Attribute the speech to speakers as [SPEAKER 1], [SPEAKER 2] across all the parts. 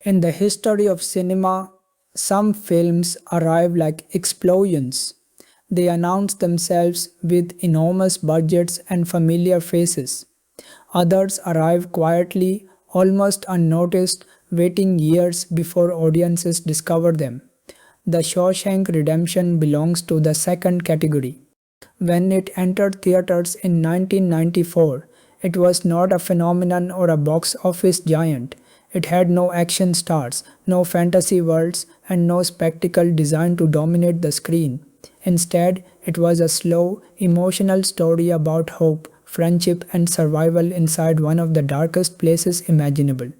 [SPEAKER 1] In the history of cinema, some films arrive like explosions. They announce themselves with enormous budgets and familiar faces. Others arrive quietly, almost unnoticed, waiting years before audiences discover them. The Shawshank Redemption belongs to the second category. When it entered theaters in 1994, it was not a phenomenon or a box office giant. It had no action stars, no fantasy worlds, and no spectacle designed to dominate the screen. Instead, it was a slow, emotional story about hope, friendship, and survival inside one of the darkest places imaginable.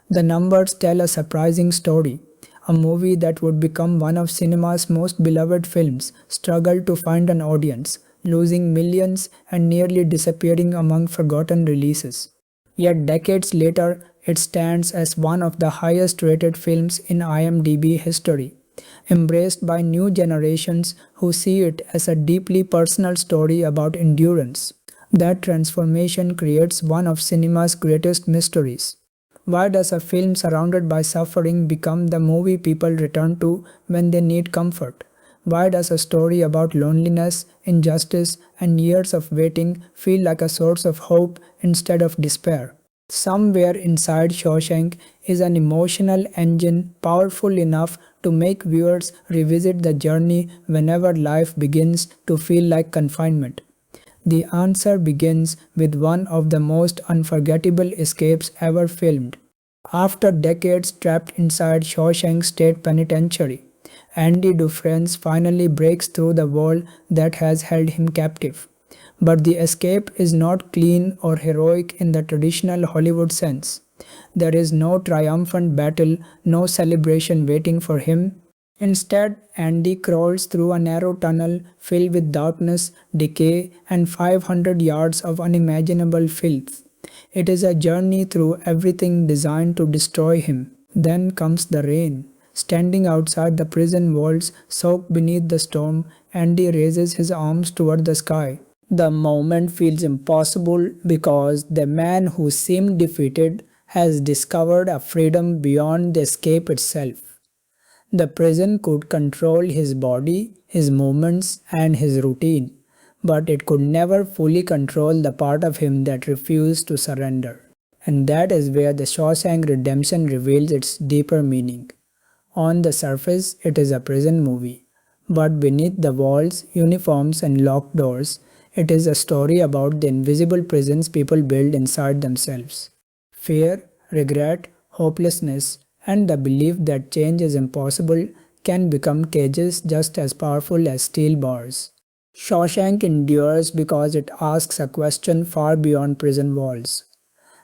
[SPEAKER 1] The numbers tell a surprising story. A movie that would become one of cinema's most beloved films struggled to find an audience, losing millions and nearly disappearing among forgotten releases. Yet decades later, it stands as one of the highest rated films in IMDb history, embraced by new generations who see it as a deeply personal story about endurance. That transformation creates one of cinema's greatest mysteries. Why does a film surrounded by suffering become the movie people return to when they need comfort? Why does a story about loneliness, injustice, and years of waiting feel like a source of hope instead of despair? Somewhere inside Shawshank is an emotional engine powerful enough to make viewers revisit the journey whenever life begins to feel like confinement. The answer begins with one of the most unforgettable escapes ever filmed. After decades trapped inside Shawshank State Penitentiary, Andy Dufresne finally breaks through the wall that has held him captive. But the escape is not clean or heroic in the traditional Hollywood sense. There is no triumphant battle, no celebration waiting for him. Instead, Andy crawls through a narrow tunnel filled with darkness, decay, and 500 yards of unimaginable filth. It is a journey through everything designed to destroy him. Then comes the rain. Standing outside the prison walls, soaked beneath the storm, Andy raises his arms toward the sky. The moment feels impossible because the man who seemed defeated has discovered a freedom beyond the escape itself. The prison could control his body, his movements, and his routine, but it could never fully control the part of him that refused to surrender. And that is where the Shawshank Redemption reveals its deeper meaning. On the surface, it is a prison movie, but beneath the walls, uniforms, and locked doors, it is a story about the invisible prisons people build inside themselves. Fear, regret, hopelessness, and the belief that change is impossible can become cages just as powerful as steel bars. Shawshank endures because it asks a question far beyond prison walls.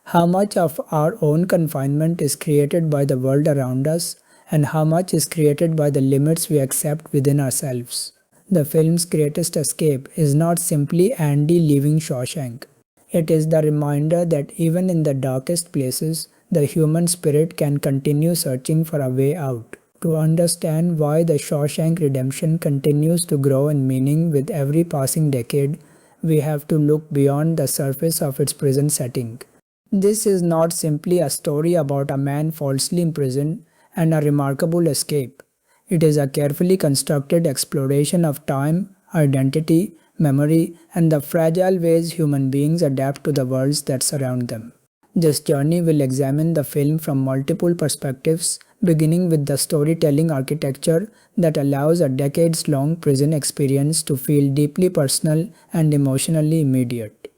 [SPEAKER 1] How much of our own confinement is created by the world around us, and how much is created by the limits we accept within ourselves? The film's greatest escape is not simply Andy leaving Shawshank. It is the reminder that even in the darkest places, the human spirit can continue searching for a way out. To understand why the Shawshank Redemption continues to grow in meaning with every passing decade, we have to look beyond the surface of its prison setting. This is not simply a story about a man falsely imprisoned and a remarkable escape. It is a carefully constructed exploration of time, identity, memory, and the fragile ways human beings adapt to the worlds that surround them. This journey will examine the film from multiple perspectives, beginning with the storytelling architecture that allows a decades-long prison experience to feel deeply personal and emotionally immediate.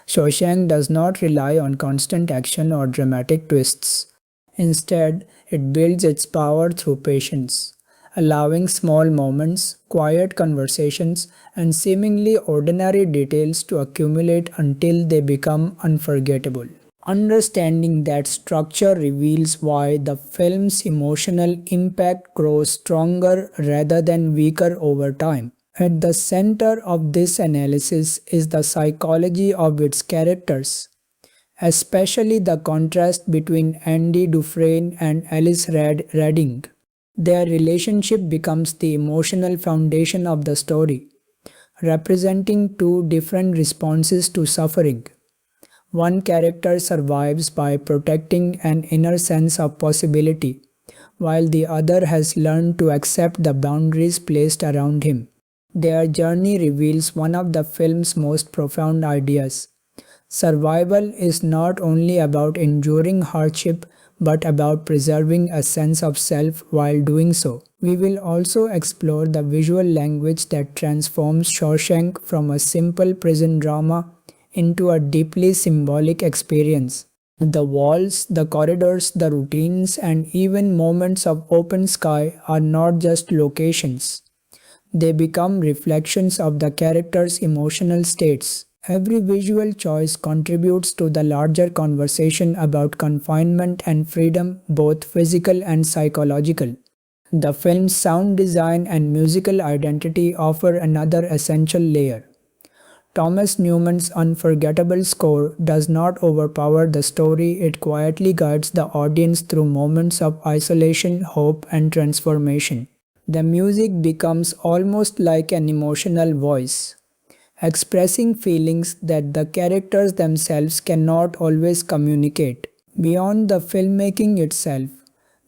[SPEAKER 1] Shawshank does not rely on constant action or dramatic twists. Instead, it builds its power through patience, allowing small moments, quiet conversations, and seemingly ordinary details to accumulate until they become unforgettable. Understanding that structure reveals why the film's emotional impact grows stronger rather than weaker over time. At the center of this analysis is the psychology of its characters, especially the contrast between Andy Dufresne and Alice Redding. Their relationship becomes the emotional foundation of the story, representing two different responses to suffering. One character survives by protecting an inner sense of possibility, while the other has learned to accept the boundaries placed around him. Their journey reveals one of the film's most profound ideas. Survival is not only about enduring hardship but about preserving a sense of self while doing so. We will also explore the visual language that transforms Shawshank from a simple prison drama into a deeply symbolic experience. The walls, the corridors, the routines, and even moments of open sky are not just locations. They become reflections of the character's emotional states. Every visual choice contributes to the larger conversation about confinement and freedom, both physical and psychological. The film's sound design and musical identity offer another essential layer. Thomas Newman's unforgettable score does not overpower the story, it quietly guides the audience through moments of isolation, hope, and transformation. The music becomes almost like an emotional voice, expressing feelings that the characters themselves cannot always communicate. Beyond the filmmaking itself,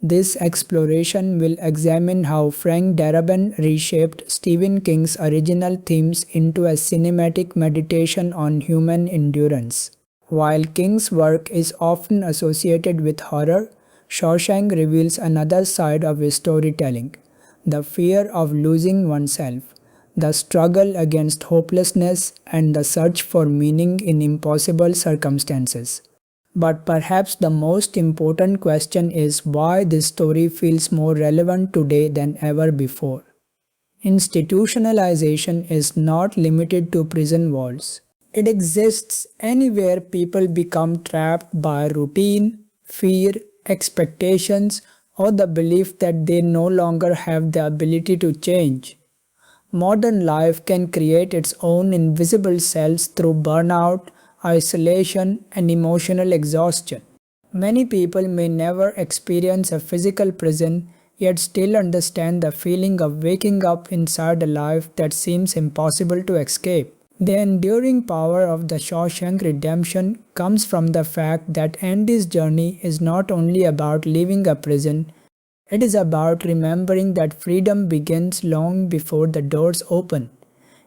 [SPEAKER 1] this exploration will examine how Frank Darabont reshaped Stephen King's original themes into a cinematic meditation on human endurance. While King's work is often associated with horror, Shawshank reveals another side of his storytelling: the fear of losing oneself, the struggle against hopelessness, and the search for meaning in impossible circumstances. But perhaps the most important question is why this story feels more relevant today than ever before. Institutionalization is not limited to prison walls. It exists anywhere people become trapped by routine, fear, expectations, or the belief that they no longer have the ability to change. Modern life can create its own invisible cells through burnout, isolation, and emotional exhaustion. Many people may never experience a physical prison, yet still understand the feeling of waking up inside a life that seems impossible to escape. The enduring power of the Shawshank Redemption comes from the fact that Andy's journey is not only about leaving a prison, it is about remembering that freedom begins long before the doors open.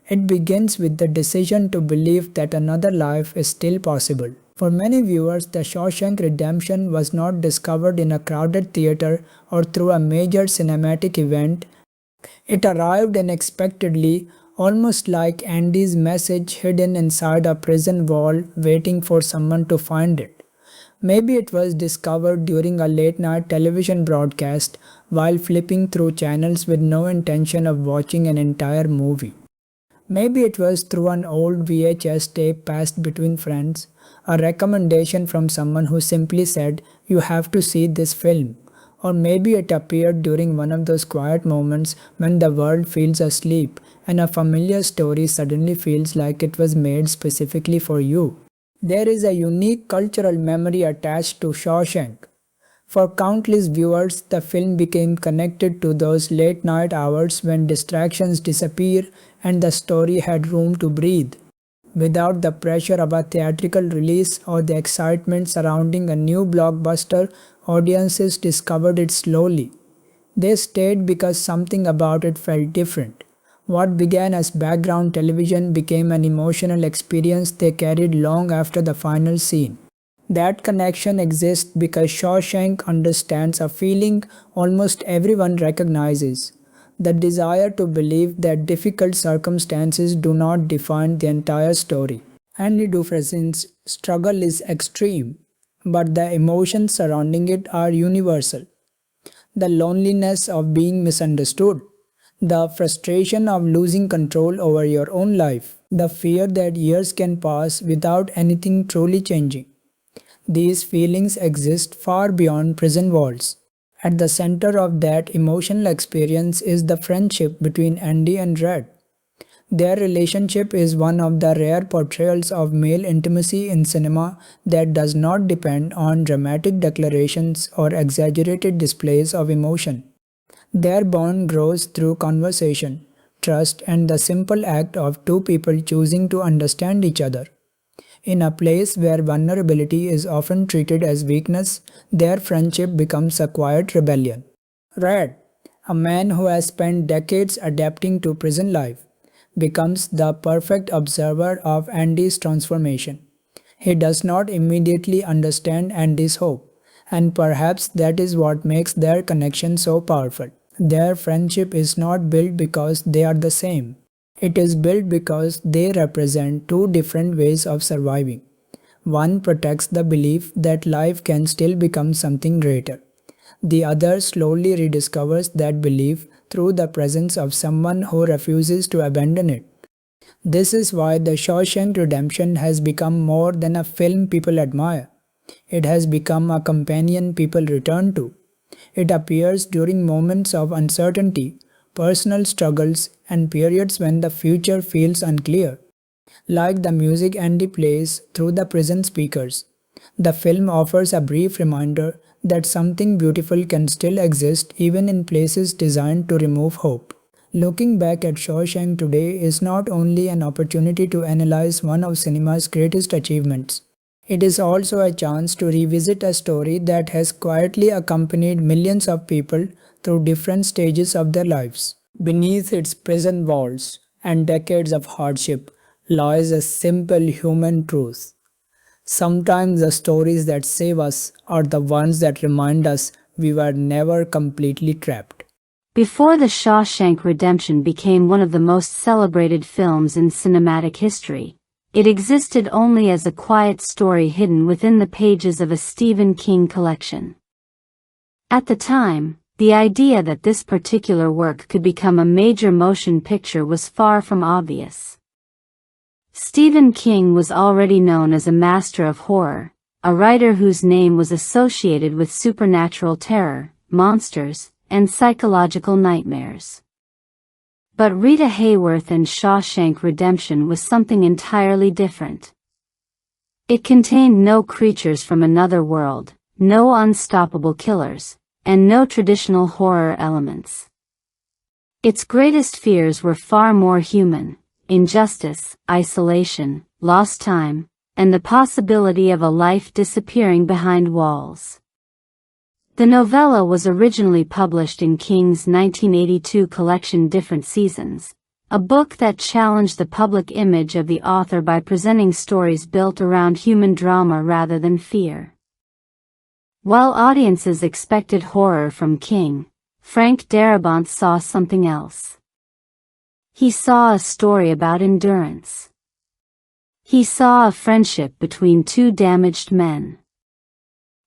[SPEAKER 1] It begins with the decision to believe that another life is still possible. For many viewers, The Shawshank Redemption was not discovered in a crowded theater or through a major cinematic event. It arrived unexpectedly, almost like Andy's message hidden inside a prison wall waiting for someone to find it. Maybe it was discovered during a late-night television broadcast while flipping through channels with no intention of watching an entire movie. Maybe it was through an old VHS tape passed between friends, a recommendation from someone who simply said, "You have to see this film." Or maybe it appeared during one of those quiet moments when the world feels asleep and a familiar story suddenly feels like it was made specifically for you. There is a unique cultural memory attached to Shawshank. For countless viewers, the film became connected to those late night hours when distractions disappear and the story had room to breathe. Without the pressure of a theatrical release or the excitement surrounding a new blockbuster, audiences discovered it slowly. They stayed because something about it felt different. What began as background television became an emotional experience they carried long after the final scene. That connection exists because Shawshank understands a feeling almost everyone recognizes: the desire to believe that difficult circumstances do not define the entire story. Andy Dufresne's struggle is extreme, but the emotions surrounding it are universal. The loneliness of being misunderstood, the frustration of losing control over your own life, the fear that years can pass without anything truly changing. These feelings exist far beyond prison walls. At the center of that emotional experience is the friendship between Andy and Red. Their relationship is one of the rare portrayals of male intimacy in cinema that does not depend on dramatic declarations or exaggerated displays of emotion. Their bond grows through conversation, trust, and the simple act of two people choosing to understand each other. In a place where vulnerability is often treated as weakness, their friendship becomes a quiet rebellion. Red, a man who has spent decades adapting to prison life, becomes the perfect observer of Andy's transformation. He does not immediately understand Andy's hope, and perhaps that is what makes their connection so powerful. Their friendship is not built because they are the same. It is built because they represent two different ways of surviving. One protects the belief that life can still become something greater. The other slowly rediscovers that belief through the presence of someone who refuses to abandon it. This is why The Shawshank Redemption has become more than a film people admire. It has become a companion people return to. It appears during moments of uncertainty, personal struggles, and periods when the future feels unclear. Like the music Andy plays through the prison speakers, the film offers a brief reminder that something beautiful can still exist even in places designed to remove hope. Looking back at Shawshank today is not only an opportunity to analyze one of cinema's greatest achievements, it is also a chance to revisit a story that has quietly accompanied millions of people through different stages of their lives. Beneath its prison walls and decades of hardship lies a simple human truth. Sometimes the stories that save us are the ones that remind us we were never completely trapped.
[SPEAKER 2] Before The Shawshank Redemption became one of the most celebrated films in cinematic history, it existed only as a quiet story hidden within the pages of a Stephen King collection. At the time, the idea that this particular work could become a major motion picture was far from obvious. Stephen King was already known as a master of horror, a writer whose name was associated with supernatural terror, monsters, and psychological nightmares. But Rita Hayworth and Shawshank Redemption was something entirely different. It contained no creatures from another world, no unstoppable killers, and no traditional horror elements. Its greatest fears were far more human: injustice, isolation, lost time, and the possibility of a life disappearing behind walls. The novella was originally published in King's 1982 collection Different Seasons, a book that challenged the public image of the author by presenting stories built around human drama rather than fear. While audiences expected horror from King, Frank Darabont saw something else. He saw a story about endurance. He saw a friendship between two damaged men.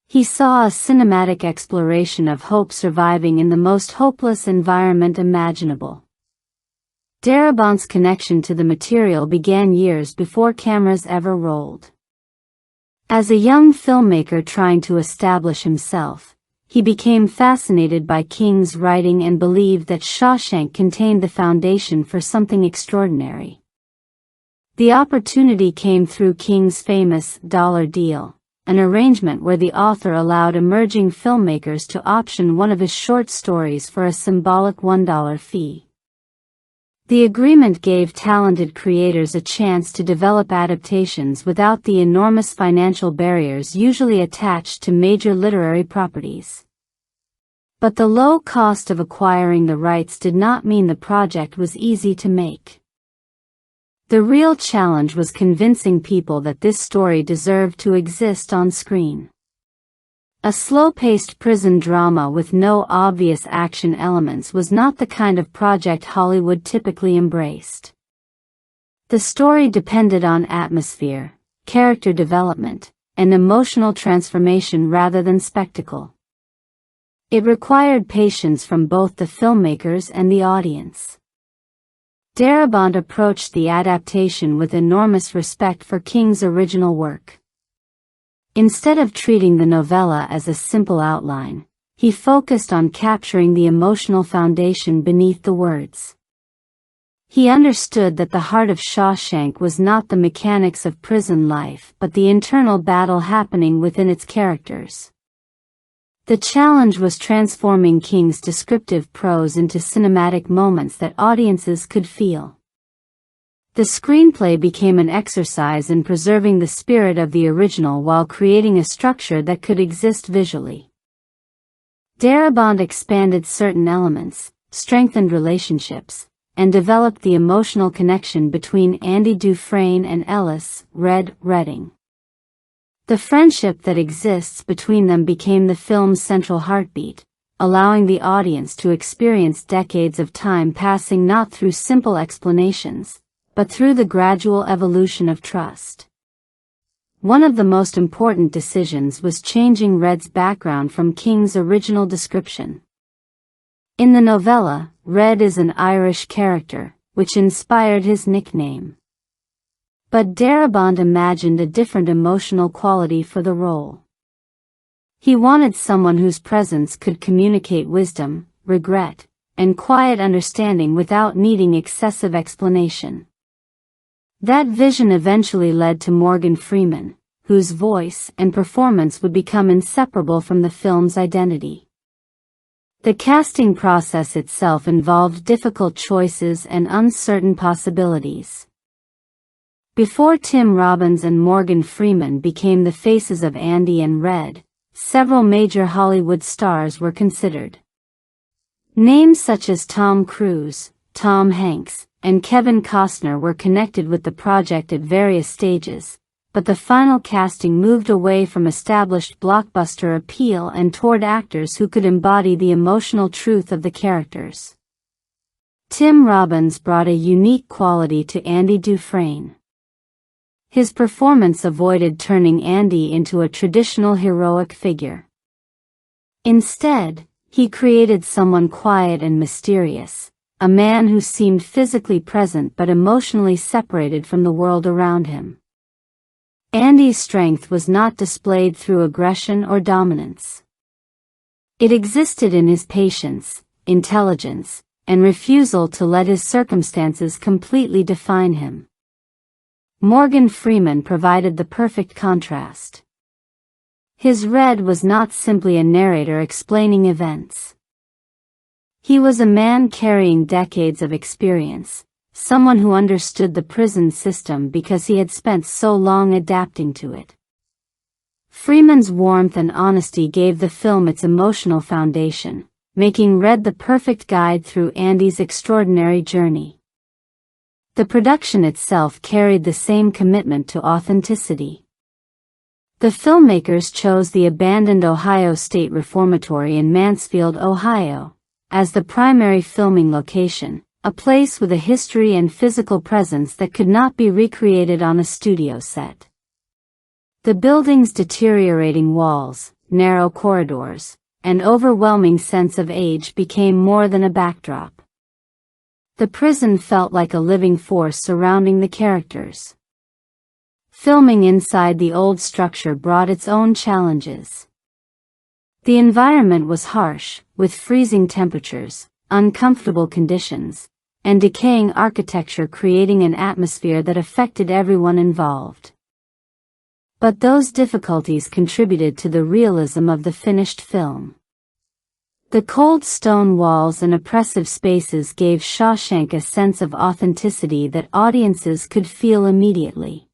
[SPEAKER 2] He saw a cinematic exploration of hope surviving in the most hopeless environment imaginable. Darabont's connection to the material began years before cameras ever rolled. As a young filmmaker trying to establish himself, he became fascinated by King's writing and believed that Shawshank contained the foundation for something extraordinary. The opportunity came through King's famous dollar deal, an arrangement where the author allowed emerging filmmakers to option one of his short stories for a symbolic $1 fee. The agreement gave talented creators a chance to develop adaptations without the enormous financial barriers usually attached to major literary properties. But the low cost of acquiring the rights did not mean the project was easy to make. The real challenge was convincing people that this story deserved to exist on screen. A slow-paced prison drama with no obvious action elements was not the kind of project Hollywood typically embraced. The story depended on atmosphere, character development, and emotional transformation rather than spectacle. It required patience from both the filmmakers and the audience. Darabont approached the adaptation with enormous respect for King's original work. Instead of treating the novella as a simple outline, he focused on capturing the emotional foundation beneath the words. He understood that the heart of Shawshank was not the mechanics of prison life but the internal battle happening within its characters. The challenge was transforming King's descriptive prose into cinematic moments that audiences could feel. The screenplay became an exercise in preserving the spirit of the original while creating a structure that could exist visually. Darabont expanded certain elements, strengthened relationships, and developed the emotional connection between Andy Dufresne and Ellis Red Redding. The friendship that exists between them became the film's central heartbeat, allowing the audience to experience decades of time passing not through simple explanations, but through the gradual evolution of trust. One of the most important decisions was changing Red's background from King's original description. In the novella, Red is an Irish character, which inspired his nickname. But Darabont imagined a different emotional quality for the role. He wanted someone whose presence could communicate wisdom, regret, and quiet understanding without needing excessive explanation. That vision eventually led to Morgan Freeman, whose voice and performance would become inseparable from the film's identity. The casting process itself involved difficult choices and uncertain possibilities. Before Tim Robbins and Morgan Freeman became the faces of Andy and Red, several major Hollywood stars were considered. Names such as Tom Cruise, Tom Hanks, and Kevin Costner were connected with the project at various stages, but the final casting moved away from established blockbuster appeal and toward actors who could embody the emotional truth of the characters. Tim Robbins brought a unique quality to Andy Dufresne. His performance avoided turning Andy into a traditional heroic figure. Instead, he created someone quiet and mysterious, a man who seemed physically present but emotionally separated from the world around him. Andy's strength was not displayed through aggression or dominance. It existed in his patience, intelligence, and refusal to let his circumstances completely define him. Morgan Freeman provided the perfect contrast. His Red was not simply a narrator explaining events. He was a man carrying decades of experience, someone who understood the prison system because he had spent so long adapting to it. Freeman's warmth and honesty gave the film its emotional foundation, making Red the perfect guide through Andy's extraordinary journey. The production itself carried the same commitment to authenticity. The filmmakers chose the abandoned Ohio State Reformatory in Mansfield, Ohio, as the primary filming location, a place with a history and physical presence that could not be recreated on a studio set. The building's deteriorating walls, narrow corridors, and overwhelming sense of age became more than a backdrop. The prison felt like a living force surrounding the characters. Filming inside the old structure brought its own challenges. The environment was harsh, with freezing temperatures, uncomfortable conditions, and decaying architecture creating an atmosphere that affected everyone involved. But those difficulties contributed to the realism of the finished film. The cold stone walls and oppressive spaces gave Shawshank a sense of authenticity that audiences could feel immediately.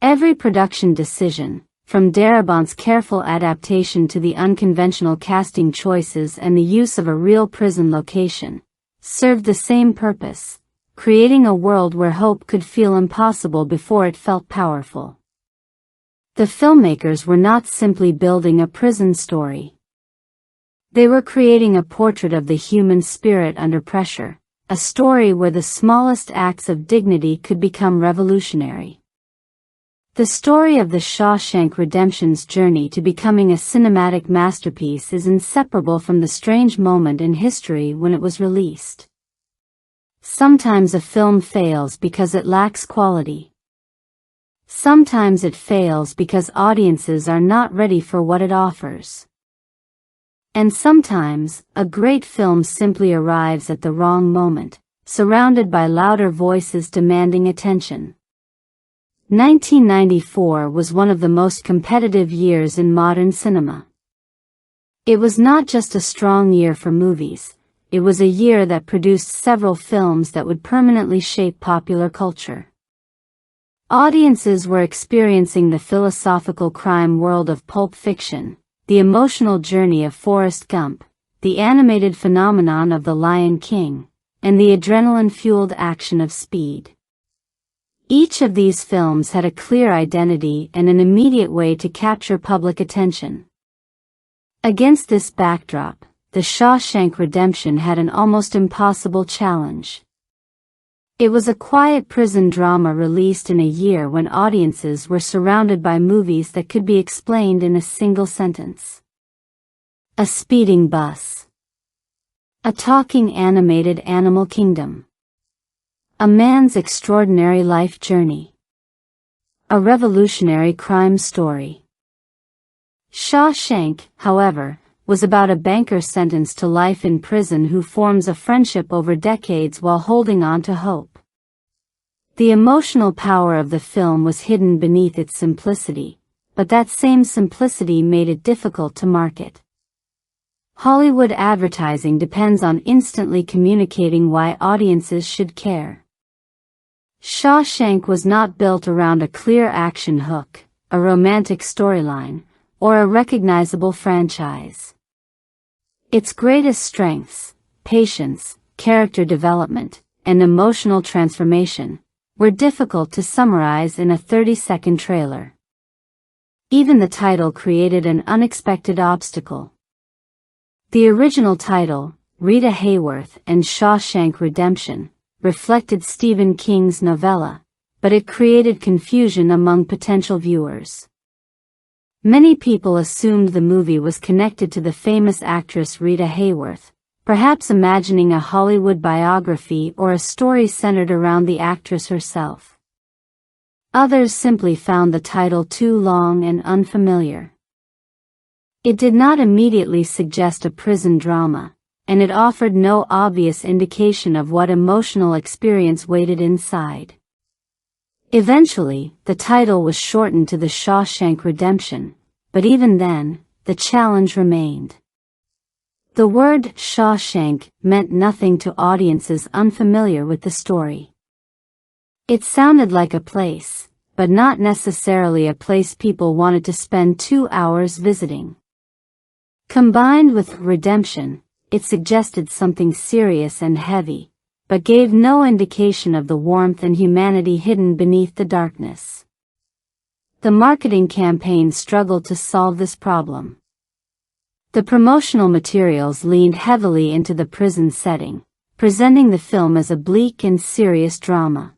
[SPEAKER 2] Every production decision, from Darabont's careful adaptation to the unconventional casting choices and the use of a real prison location, served the same purpose, creating a world where hope could feel impossible before it felt powerful. The filmmakers were not simply building a prison story. They were creating a portrait of the human spirit under pressure, a story where the smallest acts of dignity could become revolutionary. The story of the Shawshank Redemption's journey to becoming a cinematic masterpiece is inseparable from the strange moment in history when it was released. Sometimes a film fails because it lacks quality. Sometimes it fails because audiences are not ready for what it offers. And sometimes, a great film simply arrives at the wrong moment, surrounded by louder voices demanding attention. 1994 was one of the most competitive years in modern cinema. It was not just a strong year for movies, it was a year that produced several films that would permanently shape popular culture. Audiences were experiencing the philosophical crime world of Pulp Fiction, the emotional journey of Forrest Gump, the animated phenomenon of The Lion King, and the adrenaline-fueled action of Speed. Each of these films had a clear identity and an immediate way to capture public attention. Against this backdrop, The Shawshank Redemption had an almost impossible challenge. It was a quiet prison drama released in a year when audiences were surrounded by movies that could be explained in a single sentence. A speeding bus. A talking animated animal kingdom. A man's extraordinary life journey. A revolutionary crime story. Shawshank, however, was about a banker sentenced to life in prison who forms a friendship over decades while holding on to hope. The emotional power of the film was hidden beneath its simplicity, but that same simplicity made it difficult to market. Hollywood advertising depends on instantly communicating why audiences should care. Shawshank was not built around a clear action hook, a romantic storyline, or a recognizable franchise. Its greatest strengths, patience, character development, and emotional transformation, were difficult to summarize in a 30-second trailer. Even the title created an unexpected obstacle. The original title, Rita Hayworth and Shawshank Redemption, reflected Stephen King's novella, but it created confusion among potential viewers. Many people assumed the movie was connected to the famous actress Rita Hayworth, perhaps imagining a Hollywood biography or a story centered around the actress herself. Others simply found the title too long and unfamiliar. It did not immediately suggest a prison drama, and it offered no obvious indication of what emotional experience waited inside. Eventually, the title was shortened to The Shawshank Redemption, but even then, the challenge remained. The word Shawshank meant nothing to audiences unfamiliar with the story. It sounded like a place, but not necessarily a place people wanted to spend 2 hours visiting. Combined with redemption, it suggested something serious and heavy, but gave no indication of the warmth and humanity hidden beneath the darkness. The marketing campaign struggled to solve this problem. The promotional materials leaned heavily into the prison setting, presenting the film as a bleak and serious drama.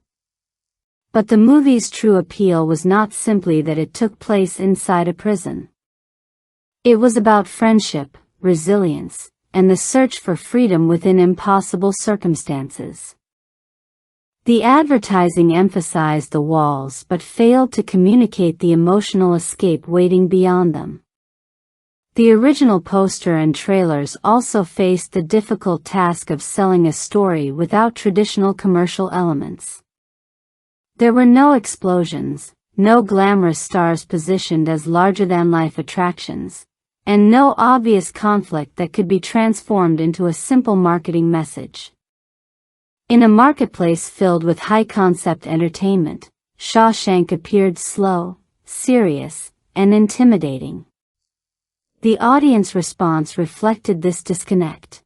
[SPEAKER 2] But the movie's true appeal was not simply that it took place inside a prison. It was about friendship, resilience, and the search for freedom within impossible circumstances. The advertising emphasized the walls but failed to communicate the emotional escape waiting beyond them. The original poster and trailers also faced the difficult task of selling a story without traditional commercial elements. There were no explosions, no glamorous stars positioned as larger-than-life attractions, and no obvious conflict that could be transformed into a simple marketing message. In a marketplace filled with high-concept entertainment, Shawshank appeared slow, serious, and intimidating. The audience response reflected this disconnect.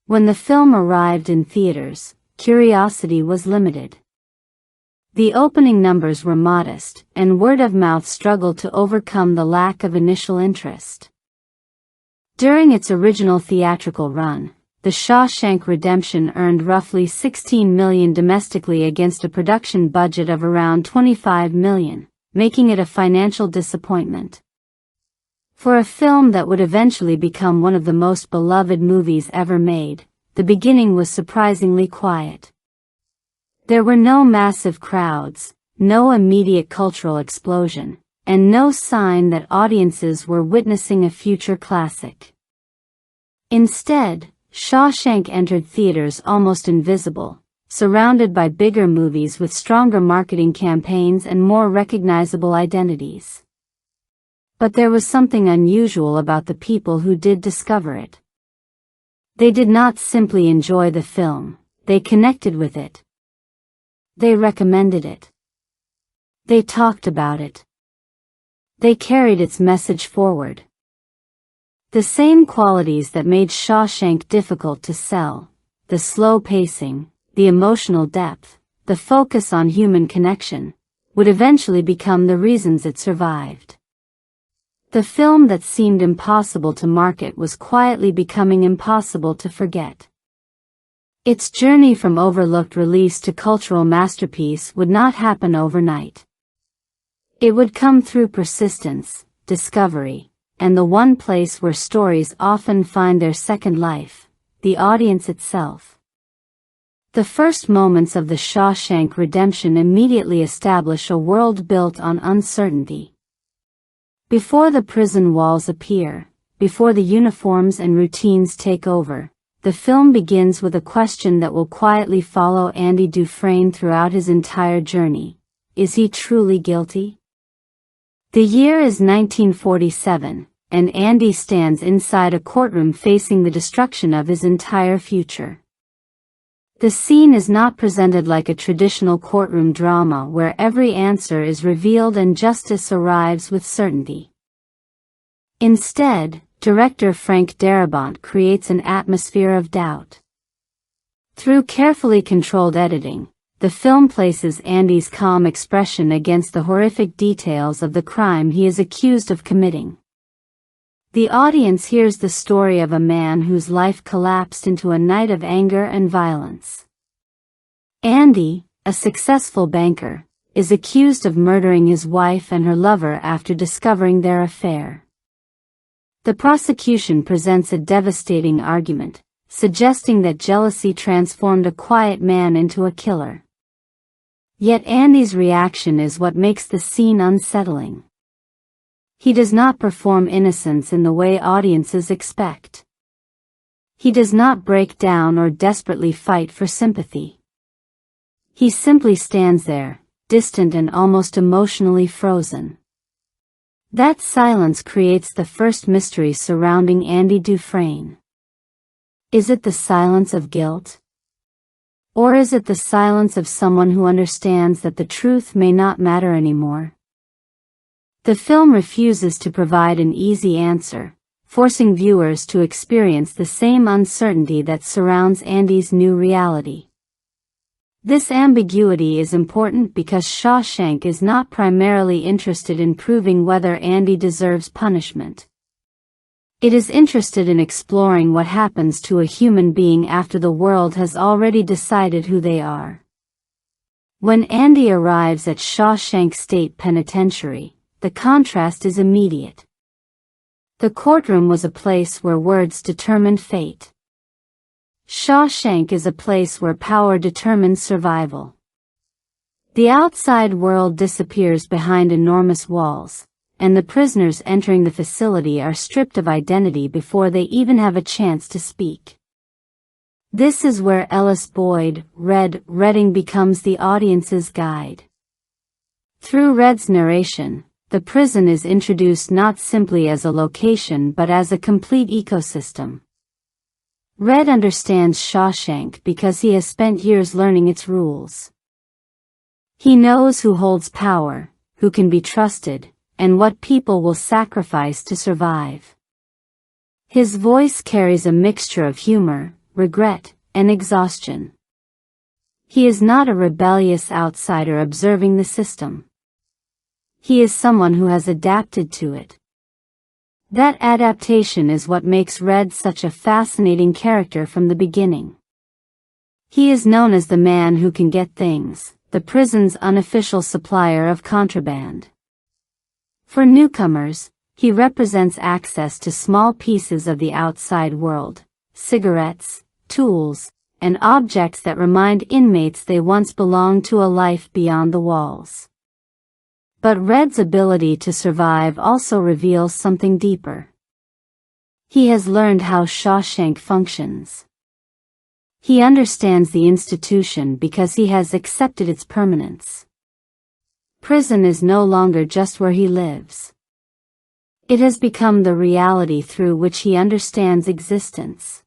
[SPEAKER 2] When the film arrived in theaters, curiosity was limited. The opening numbers were modest, and word of mouth struggled to overcome the lack of initial interest. During its original theatrical run, The Shawshank Redemption earned roughly $16 million domestically against a production budget of around $25 million, making it a financial disappointment. For a film that would eventually become one of the most beloved movies ever made, the beginning was surprisingly quiet. There were no massive crowds, no immediate cultural explosion, and no sign that audiences were witnessing a future classic. Instead, Shawshank entered theaters almost invisible, surrounded by bigger movies with stronger marketing campaigns and more recognizable identities. But there was something unusual about the people who did discover it. They did not simply enjoy the film, they connected with it. They recommended it. They talked about it. They carried its message forward. The same qualities that made Shawshank difficult to sell, the slow pacing, the emotional depth, the focus on human connection, would eventually become the reasons it survived. The film that seemed impossible to market was quietly becoming impossible to forget. Its journey from overlooked release to cultural masterpiece would not happen overnight. It would come through persistence, discovery, and the one place where stories often find their second life, the audience itself. The first moments of the Shawshank Redemption immediately establish a world built on uncertainty. Before the prison walls appear, before the uniforms and routines take over, the film begins with a question that will quietly follow Andy Dufresne throughout his entire journey. Is he truly guilty? The year is 1947, and Andy stands inside a courtroom facing the destruction of his entire future. The scene is not presented like a traditional courtroom drama where every answer is revealed and justice arrives with certainty. Instead, director Frank Darabont creates an atmosphere of doubt. Through carefully controlled editing, the film places Andy's calm expression against the horrific details of the crime he is accused of committing. The audience hears the story of a man whose life collapsed into a night of anger and violence. Andy, a successful banker, is accused of murdering his wife and her lover after discovering their affair. The prosecution presents a devastating argument, suggesting that jealousy transformed a quiet man into a killer. Yet Andy's reaction is what makes the scene unsettling. He does not perform innocence in the way audiences expect. He does not break down or desperately fight for sympathy. He simply stands there, distant and almost emotionally frozen. That silence creates the first mystery surrounding Andy Dufresne. Is it the silence of guilt? Or is it the silence of someone who understands that the truth may not matter anymore? The film refuses to provide an easy answer, forcing viewers to experience the same uncertainty that surrounds Andy's new reality. This ambiguity is important because Shawshank is not primarily interested in proving whether Andy deserves punishment. It is interested in exploring what happens to a human being after the world has already decided who they are. When Andy arrives at Shawshank State Penitentiary, the contrast is immediate. The courtroom was a place where words determined fate. Shawshank is a place where power determines survival. The outside world disappears behind enormous walls, and the prisoners entering the facility are stripped of identity before they even have a chance to speak. This is where Ellis Boyd, Redding becomes the audience's guide. Through Red's narration, the prison is introduced not simply as a location but as a complete ecosystem. Red understands Shawshank because he has spent years learning its rules. He knows who holds power, who can be trusted, and what people will sacrifice to survive. His voice carries a mixture of humor, regret, and exhaustion. He is not a rebellious outsider observing the system. He is someone who has adapted to it. That adaptation is what makes Red such a fascinating character from the beginning. He is known as the man who can get things, the prison's unofficial supplier of contraband. For newcomers, he represents access to small pieces of the outside world, cigarettes, tools, and objects that remind inmates they once belonged to a life beyond the walls. But Red's ability to survive also reveals something deeper. He has learned how Shawshank functions. He understands the institution because he has accepted its permanence. Prison is no longer just where he lives. It has become the reality through which he understands existence.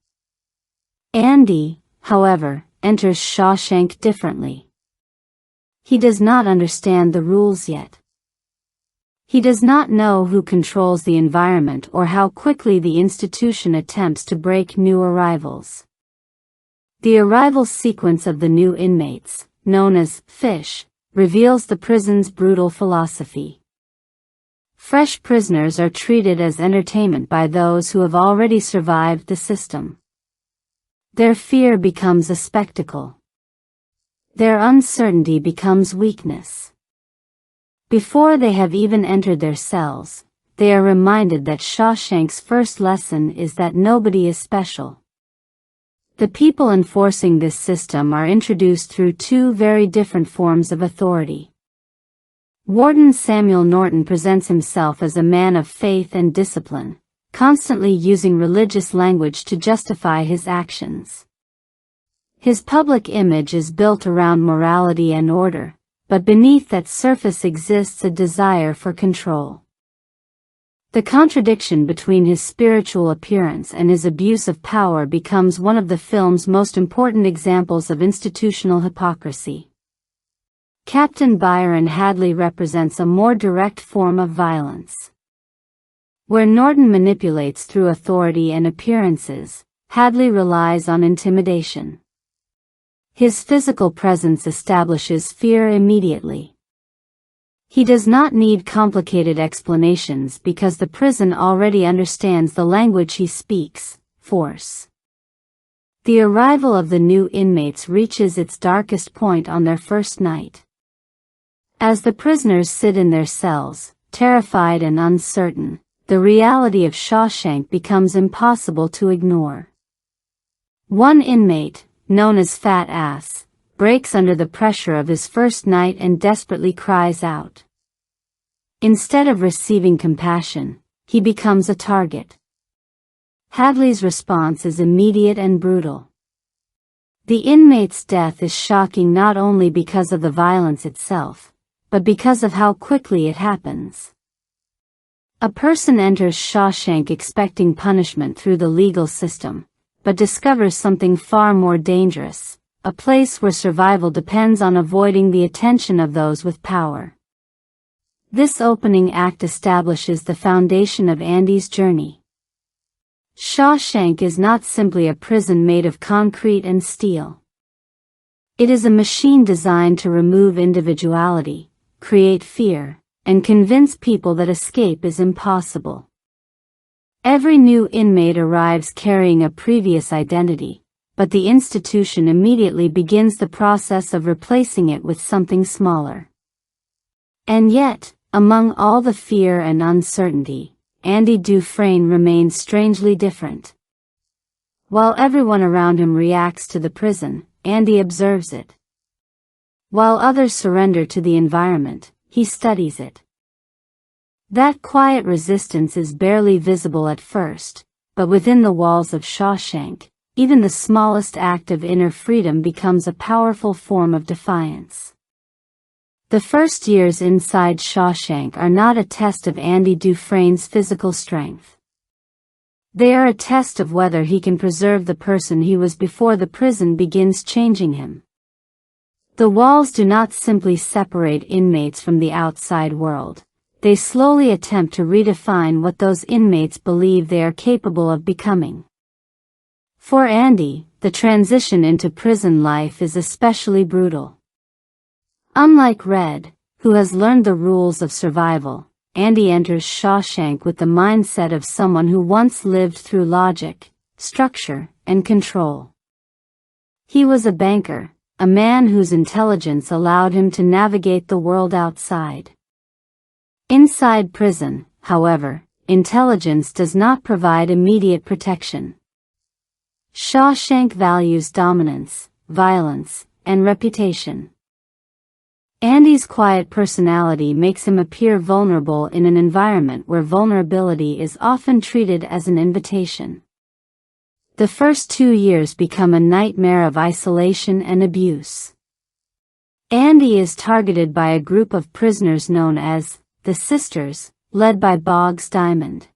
[SPEAKER 2] Andy, however, enters Shawshank differently. He does not understand the rules yet. He does not know who controls the environment or how quickly the institution attempts to break new arrivals. The arrival sequence of the new inmates, known as Fish, reveals the prison's brutal philosophy. Fresh prisoners are treated as entertainment by those who have already survived the system. Their fear becomes a spectacle. Their uncertainty becomes weakness. Before they have even entered their cells, they are reminded that Shawshank's first lesson is that nobody is special. The people enforcing this system are introduced through two very different forms of authority. Warden Samuel Norton presents himself as a man of faith and discipline, constantly using religious language to justify his actions. His public image is built around morality and order, but beneath that surface exists a desire for control. The contradiction between his spiritual appearance and his abuse of power becomes one of the film's most important examples of institutional hypocrisy. Captain Byron Hadley represents a more direct form of violence. Where Norton manipulates through authority and appearances, Hadley relies on intimidation. His physical presence establishes fear immediately. He does not need complicated explanations because the prison already understands the language he speaks: force. The arrival of the new inmates reaches its darkest point on their first night. As the prisoners sit in their cells, terrified and uncertain, the reality of Shawshank becomes impossible to ignore. One inmate, known as Fat Ass, breaks under the pressure of his first night and desperately cries out. Instead of receiving compassion, he becomes a target. Hadley's response is immediate and brutal. The inmate's death is shocking not only because of the violence itself, but because of how quickly it happens. A person enters Shawshank expecting punishment through the legal system, but discovers something far more dangerous, a place where survival depends on avoiding the attention of those with power. This opening act establishes the foundation of Andy's journey. Shawshank is not simply a prison made of concrete and steel. It is a machine designed to remove individuality, create fear, and convince people that escape is impossible. Every new inmate arrives carrying a previous identity, but the institution immediately begins the process of replacing it with something smaller. And yet, among all the fear and uncertainty, Andy Dufresne remains strangely different. While everyone around him reacts to the prison, Andy observes it. While others surrender to the environment, he studies it. That quiet resistance is barely visible at first, but within the walls of Shawshank, even the smallest act of inner freedom becomes a powerful form of defiance. The first years inside Shawshank are not a test of Andy Dufresne's physical strength. They are a test of whether he can preserve the person he was before the prison begins changing him. The walls do not simply separate inmates from the outside world. They slowly attempt to redefine what those inmates believe they are capable of becoming. For Andy, the transition into prison life is especially brutal. Unlike Red, who has learned the rules of survival, Andy enters Shawshank with the mindset of someone who once lived through logic, structure, and control. He was a banker, a man whose intelligence allowed him to navigate the world outside. Inside prison, however, intelligence does not provide immediate protection. Shawshank values dominance, violence, and reputation. Andy's quiet personality makes him appear vulnerable in an environment where vulnerability is often treated as an invitation. The first 2 years become a nightmare of isolation and abuse. Andy is targeted by a group of prisoners known as the Sisters, led by Boggs Diamond.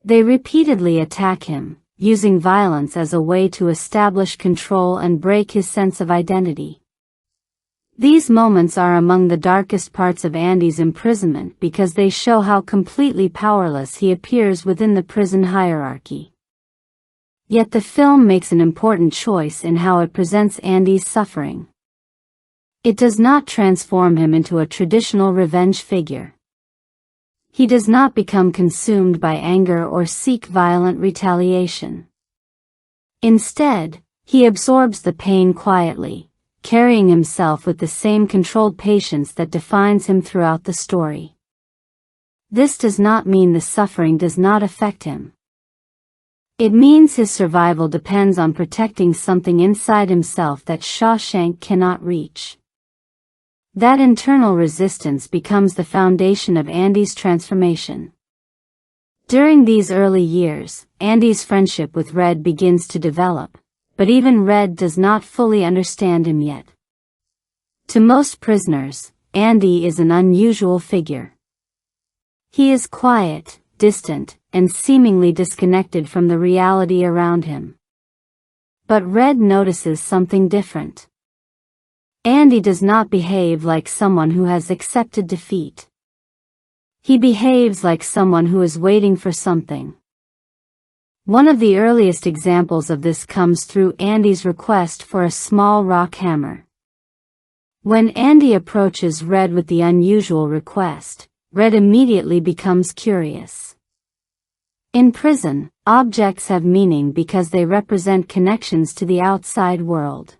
[SPEAKER 2] They repeatedly attack him, using violence as a way to establish control and break his sense of identity. These moments are among the darkest parts of Andy's imprisonment because they show how completely powerless he appears within the prison hierarchy. Yet the film makes an important choice in how it presents Andy's suffering. It does not transform him into a traditional revenge figure. He does not become consumed by anger or seek violent retaliation. Instead, he absorbs the pain quietly, carrying himself with the same controlled patience that defines him throughout the story. This does not mean the suffering does not affect him. It means his survival depends on protecting something inside himself that Shawshank cannot reach. That internal resistance becomes the foundation of Andy's transformation. During these early years, Andy's friendship with Red begins to develop, but even Red does not fully understand him yet. To most prisoners, Andy is an unusual figure. He is quiet, distant, and seemingly disconnected from the reality around him. But Red notices something different. Andy does not behave like someone who has accepted defeat. He behaves like someone who is waiting for something. One of the earliest examples of this comes through Andy's request for a small rock hammer. When Andy approaches Red with the unusual request, Red immediately becomes curious. In prison, objects have meaning because they represent connections to the outside world.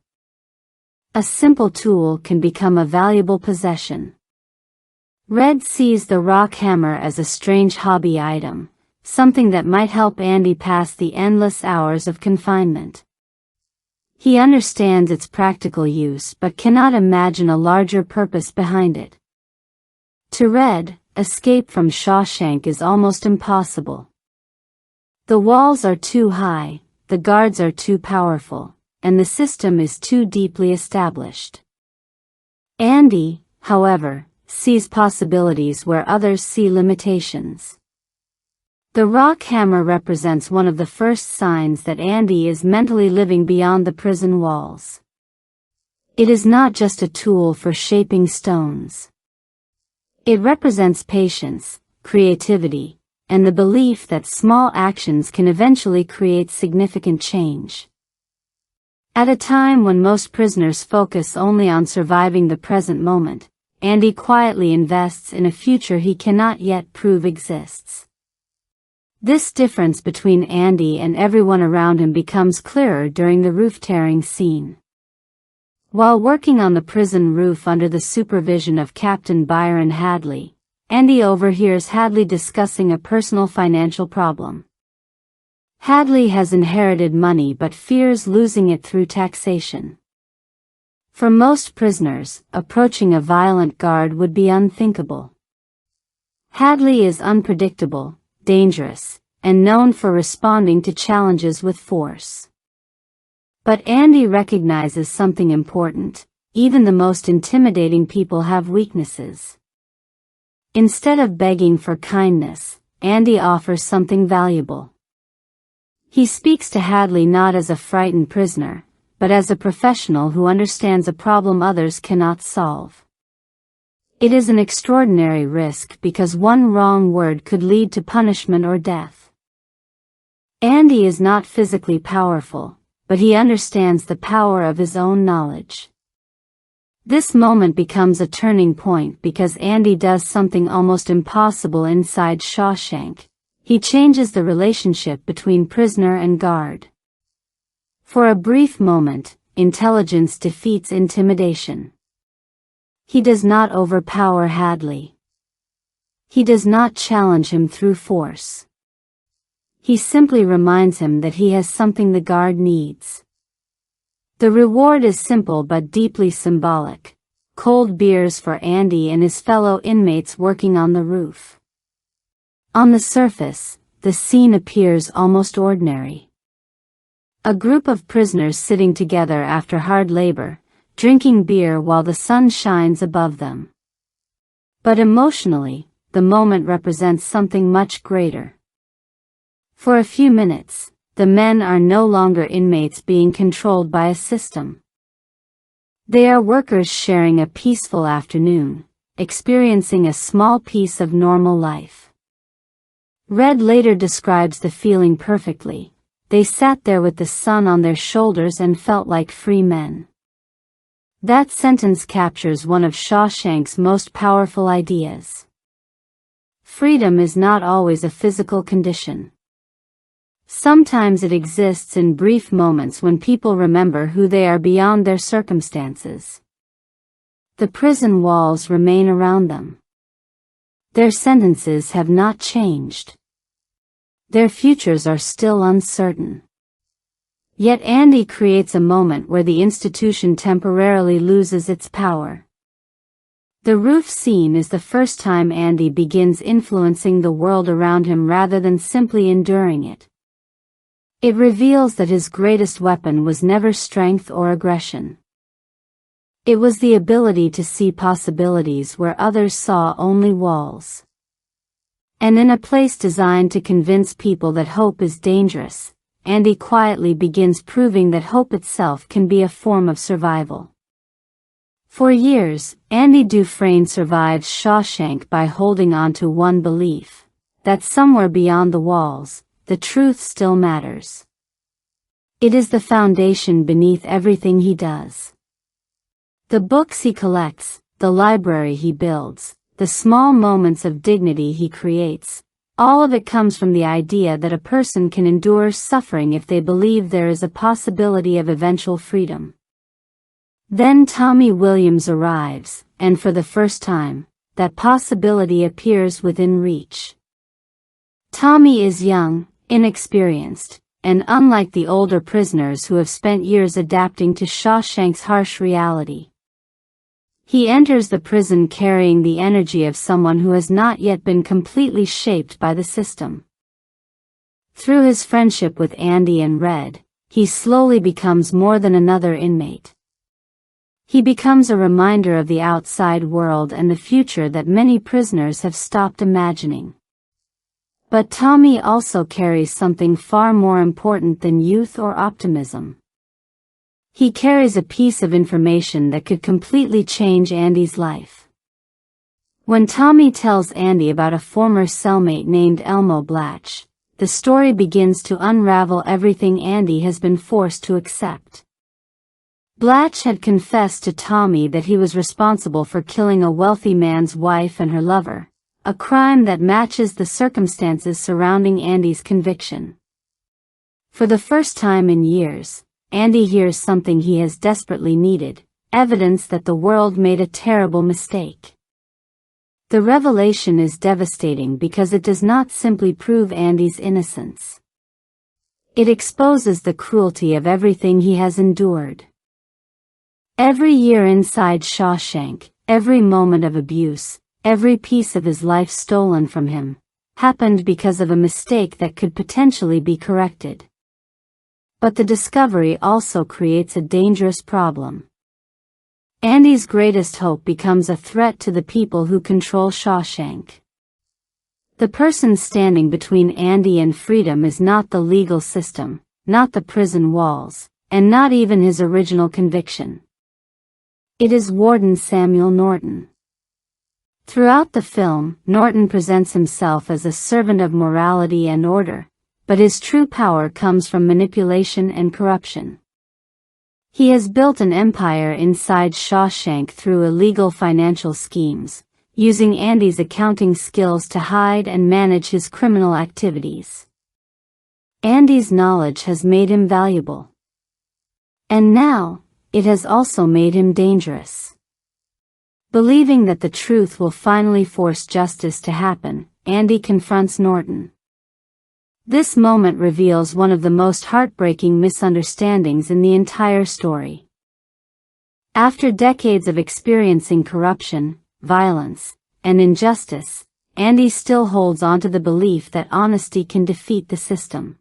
[SPEAKER 2] A simple tool can become a valuable possession. Red sees the rock hammer as a strange hobby item, something that might help Andy pass the endless hours of confinement. He understands its practical use but cannot imagine a larger purpose behind it. To Red, escape from Shawshank is almost impossible. The walls are too high, the guards are too powerful, and the system is too deeply established. Andy, however, sees possibilities where others see limitations. The rock hammer represents one of the first signs that Andy is mentally living beyond the prison walls. It is not just a tool for shaping stones. It represents patience, creativity, and the belief that small actions can eventually create significant change. At a time when most prisoners focus only on surviving the present moment, Andy quietly invests in a future he cannot yet prove exists. This difference between Andy and everyone around him becomes clearer during the roof-tearing scene. While working on the prison roof under the supervision of Captain Byron Hadley, Andy overhears Hadley discussing a personal financial problem. Hadley has inherited money but fears losing it through taxation. For most prisoners, approaching a violent guard would be unthinkable. Hadley is unpredictable, dangerous, and known for responding to challenges with force. But Andy recognizes something important: even the most intimidating people have weaknesses. Instead of begging for kindness, Andy offers something valuable. He speaks to Hadley not as a frightened prisoner, but as a professional who understands a problem others cannot solve. It is an extraordinary risk because one wrong word could lead to punishment or death. Andy is not physically powerful, but he understands the power of his own knowledge. This moment becomes a turning point because Andy does something almost impossible inside Shawshank. He changes the relationship between prisoner and guard. For a brief moment, intelligence defeats intimidation. He does not overpower Hadley. He does not challenge him through force. He simply reminds him that he has something the guard needs. The reward is simple but deeply symbolic: cold beers for Andy and his fellow inmates working on the roof. On the surface, the scene appears almost ordinary. A group of prisoners sitting together after hard labor, drinking beer while the sun shines above them. But emotionally, the moment represents something much greater. For a few minutes, the men are no longer inmates being controlled by a system. They are workers sharing a peaceful afternoon, experiencing a small piece of normal life. Red later describes the feeling perfectly. They sat there with the sun on their shoulders and felt like free men. That sentence captures one of Shawshank's most powerful ideas. Freedom is not always a physical condition. Sometimes it exists in brief moments when people remember who they are beyond their circumstances. The prison walls remain around them. Their sentences have not changed. Their futures are still uncertain. Yet Andy creates a moment where the institution temporarily loses its power. The roof scene is the first time Andy begins influencing the world around him rather than simply enduring it. It reveals that his greatest weapon was never strength or aggression. It was the ability to see possibilities where others saw only walls. And in a place designed to convince people that hope is dangerous, Andy quietly begins proving that hope itself can be a form of survival. For years, Andy Dufresne survives Shawshank by holding on to one belief: that somewhere beyond the walls, the truth still matters. It is the foundation beneath everything he does. The books he collects, the library he builds, the small moments of dignity he creates, all of it comes from the idea that a person can endure suffering if they believe there is a possibility of eventual freedom. Then Tommy Williams arrives, and for the first time, that possibility appears within reach. Tommy is young, inexperienced, and unlike the older prisoners who have spent years adapting to Shawshank's harsh reality. He enters the prison carrying the energy of someone who has not yet been completely shaped by the system. Through his friendship with Andy and Red, he slowly becomes more than another inmate. He becomes a reminder of the outside world and the future that many prisoners have stopped imagining. But Tommy also carries something far more important than youth or optimism. He carries a piece of information that could completely change Andy's life. When Tommy tells Andy about a former cellmate named Elmo Blatch, the story begins to unravel everything Andy has been forced to accept. Blatch had confessed to Tommy that he was responsible for killing a wealthy man's wife and her lover, a crime that matches the circumstances surrounding Andy's conviction. For the first time in years, Andy hears something he has desperately needed: evidence that the world made a terrible mistake. The revelation is devastating because it does not simply prove Andy's innocence. It exposes the cruelty of everything he has endured. Every year inside Shawshank, every moment of abuse, every piece of his life stolen from him, happened because of a mistake that could potentially be corrected. But the discovery also creates a dangerous problem. Andy's greatest hope becomes a threat to the people who control Shawshank. The person standing between Andy and freedom is not the legal system, not the prison walls, and not even his original conviction. It is Warden Samuel Norton. Throughout the film, Norton presents himself as a servant of morality and order, but his true power comes from manipulation and corruption. He has built an empire inside Shawshank through illegal financial schemes, using Andy's accounting skills to hide and manage his criminal activities. Andy's knowledge has made him valuable. And now, it has also made him dangerous. Believing that the truth will finally force justice to happen, Andy confronts Norton. This moment reveals one of the most heartbreaking misunderstandings in the entire story. After decades of experiencing corruption, violence, and injustice, Andy still holds onto the belief that honesty can defeat the system.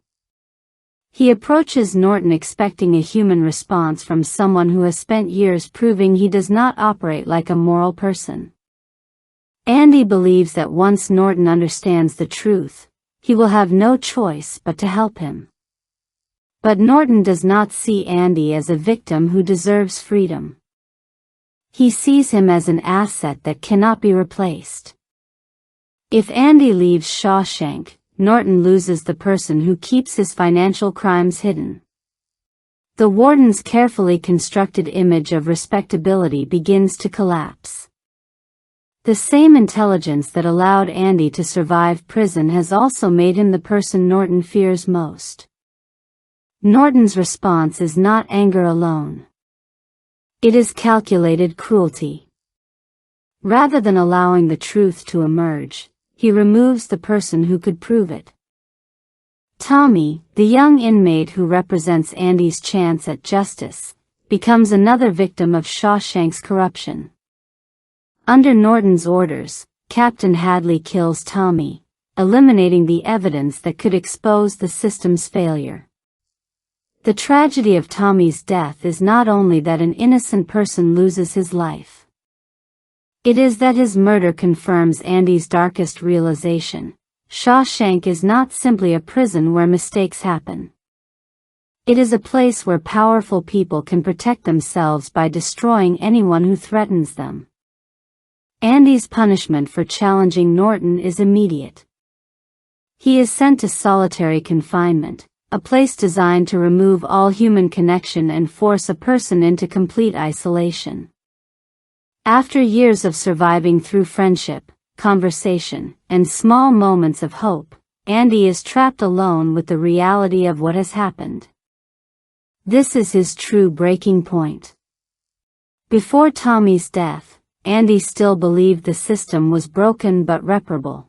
[SPEAKER 2] He approaches Norton expecting a human response from someone who has spent years proving he does not operate like a moral person. Andy believes that once Norton understands the truth, he will have no choice but to help him. But Norton does not see Andy as a victim who deserves freedom. He sees him as an asset that cannot be replaced. If Andy leaves Shawshank, Norton loses the person who keeps his financial crimes hidden. The warden's carefully constructed image of respectability begins to collapse. The same intelligence that allowed Andy to survive prison has also made him the person Norton fears most. Norton's response is not anger alone. It is calculated cruelty. Rather than allowing the truth to emerge, he removes the person who could prove it. Tommy, the young inmate who represents Andy's chance at justice, becomes another victim of Shawshank's corruption. Under Norton's orders, Captain Hadley kills Tommy, eliminating the evidence that could expose the system's failure. The tragedy of Tommy's death is not only that an innocent person loses his life. It is that his murder confirms Andy's darkest realization. Shawshank is not simply a prison where mistakes happen. It is a place where powerful people can protect themselves by destroying anyone who threatens them. Andy's punishment for challenging Norton is immediate. He is sent to solitary confinement, a place designed to remove all human connection and force a person into complete isolation. After years of surviving through friendship, conversation, and small moments of hope, Andy is trapped alone with the reality of what has happened. This is his true breaking point. Before Tommy's death, Andy still believed the system was broken but reparable.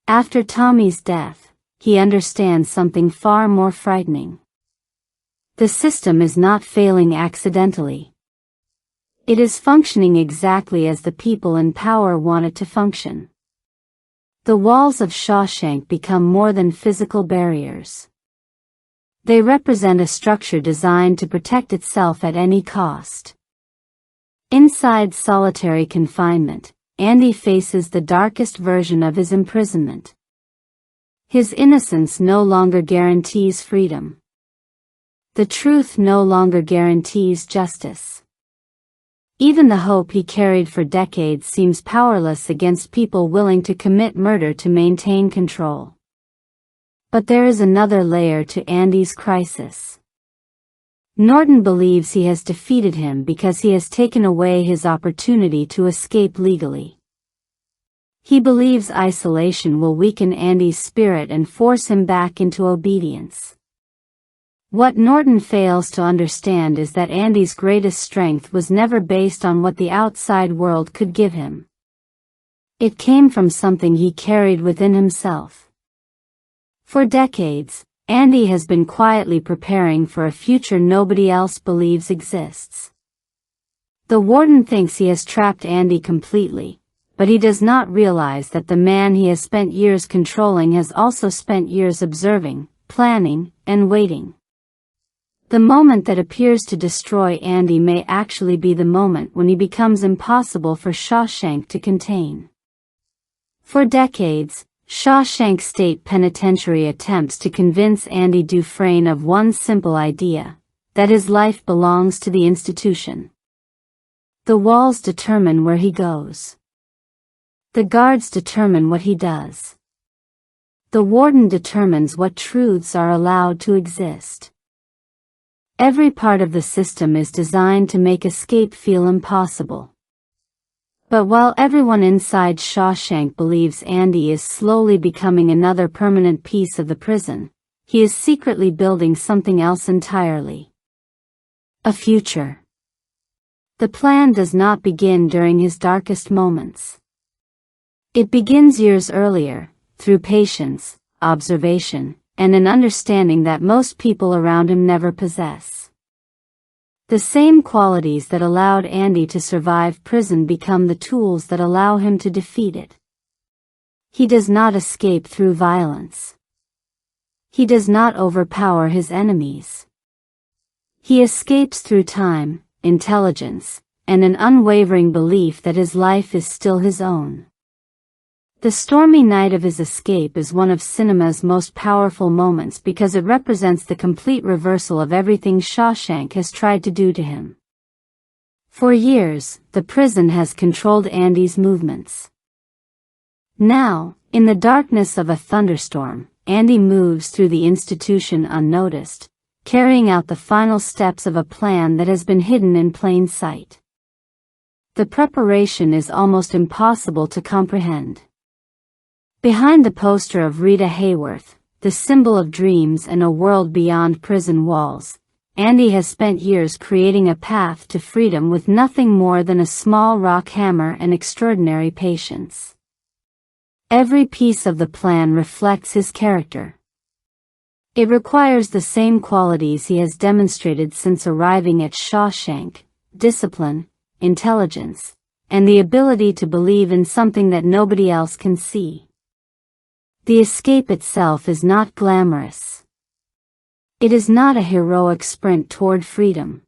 [SPEAKER 2] After Tommy's death, he understands something far more frightening. The system is not failing accidentally. It is functioning exactly as the people in power want it to function. The walls of Shawshank become more than physical barriers. They represent a structure designed to protect itself at any cost. Inside solitary confinement, Andy faces the darkest version of his imprisonment. His innocence no longer guarantees freedom. The truth no longer guarantees justice. Even the hope he carried for decades seems powerless against people willing to commit murder to maintain control. But there is another layer to Andy's crisis. Norton believes he has defeated him because he has taken away his opportunity to escape legally. He believes isolation will weaken Andy's spirit and force him back into obedience. What Norton fails to understand is that Andy's greatest strength was never based on what the outside world could give him. It came from something he carried within himself. For decades, Andy has been quietly preparing for a future nobody else believes exists. The warden thinks he has trapped Andy completely, but he does not realize that the man he has spent years controlling has also spent years observing, planning, and waiting. The moment that appears to destroy Andy may actually be the moment when he becomes impossible for Shawshank to contain. For decades, Shawshank State Penitentiary attempts to convince Andy Dufresne of one simple idea, that his life belongs to the institution. The walls determine where he goes. The guards determine what he does. The warden determines what truths are allowed to exist. Every part of the system is designed to make escape feel impossible. But while everyone inside Shawshank believes Andy is slowly becoming another permanent piece of the prison, he is secretly building something else entirely. A future. The plan does not begin during his darkest moments. It begins years earlier, through patience, observation, and an understanding that most people around him never possess. The same qualities that allowed Andy to survive prison become the tools that allow him to defeat it. He does not escape through violence. He does not overpower his enemies. He escapes through time, intelligence, and an unwavering belief that his life is still his own. The stormy night of his escape is one of cinema's most powerful moments because it represents the complete reversal of everything Shawshank has tried to do to him. For years, the prison has controlled Andy's movements. Now, in the darkness of a thunderstorm, Andy moves through the institution unnoticed, carrying out the final steps of a plan that has been hidden in plain sight. The preparation is almost impossible to comprehend. Behind the poster of Rita Hayworth, the symbol of dreams and a world beyond prison walls, Andy has spent years creating a path to freedom with nothing more than a small rock hammer and extraordinary patience. Every piece of the plan reflects his character. It requires the same qualities he has demonstrated since arriving at Shawshank: discipline, intelligence, and the ability to believe in something that nobody else can see. The escape itself is not glamorous. It is not a heroic sprint toward freedom.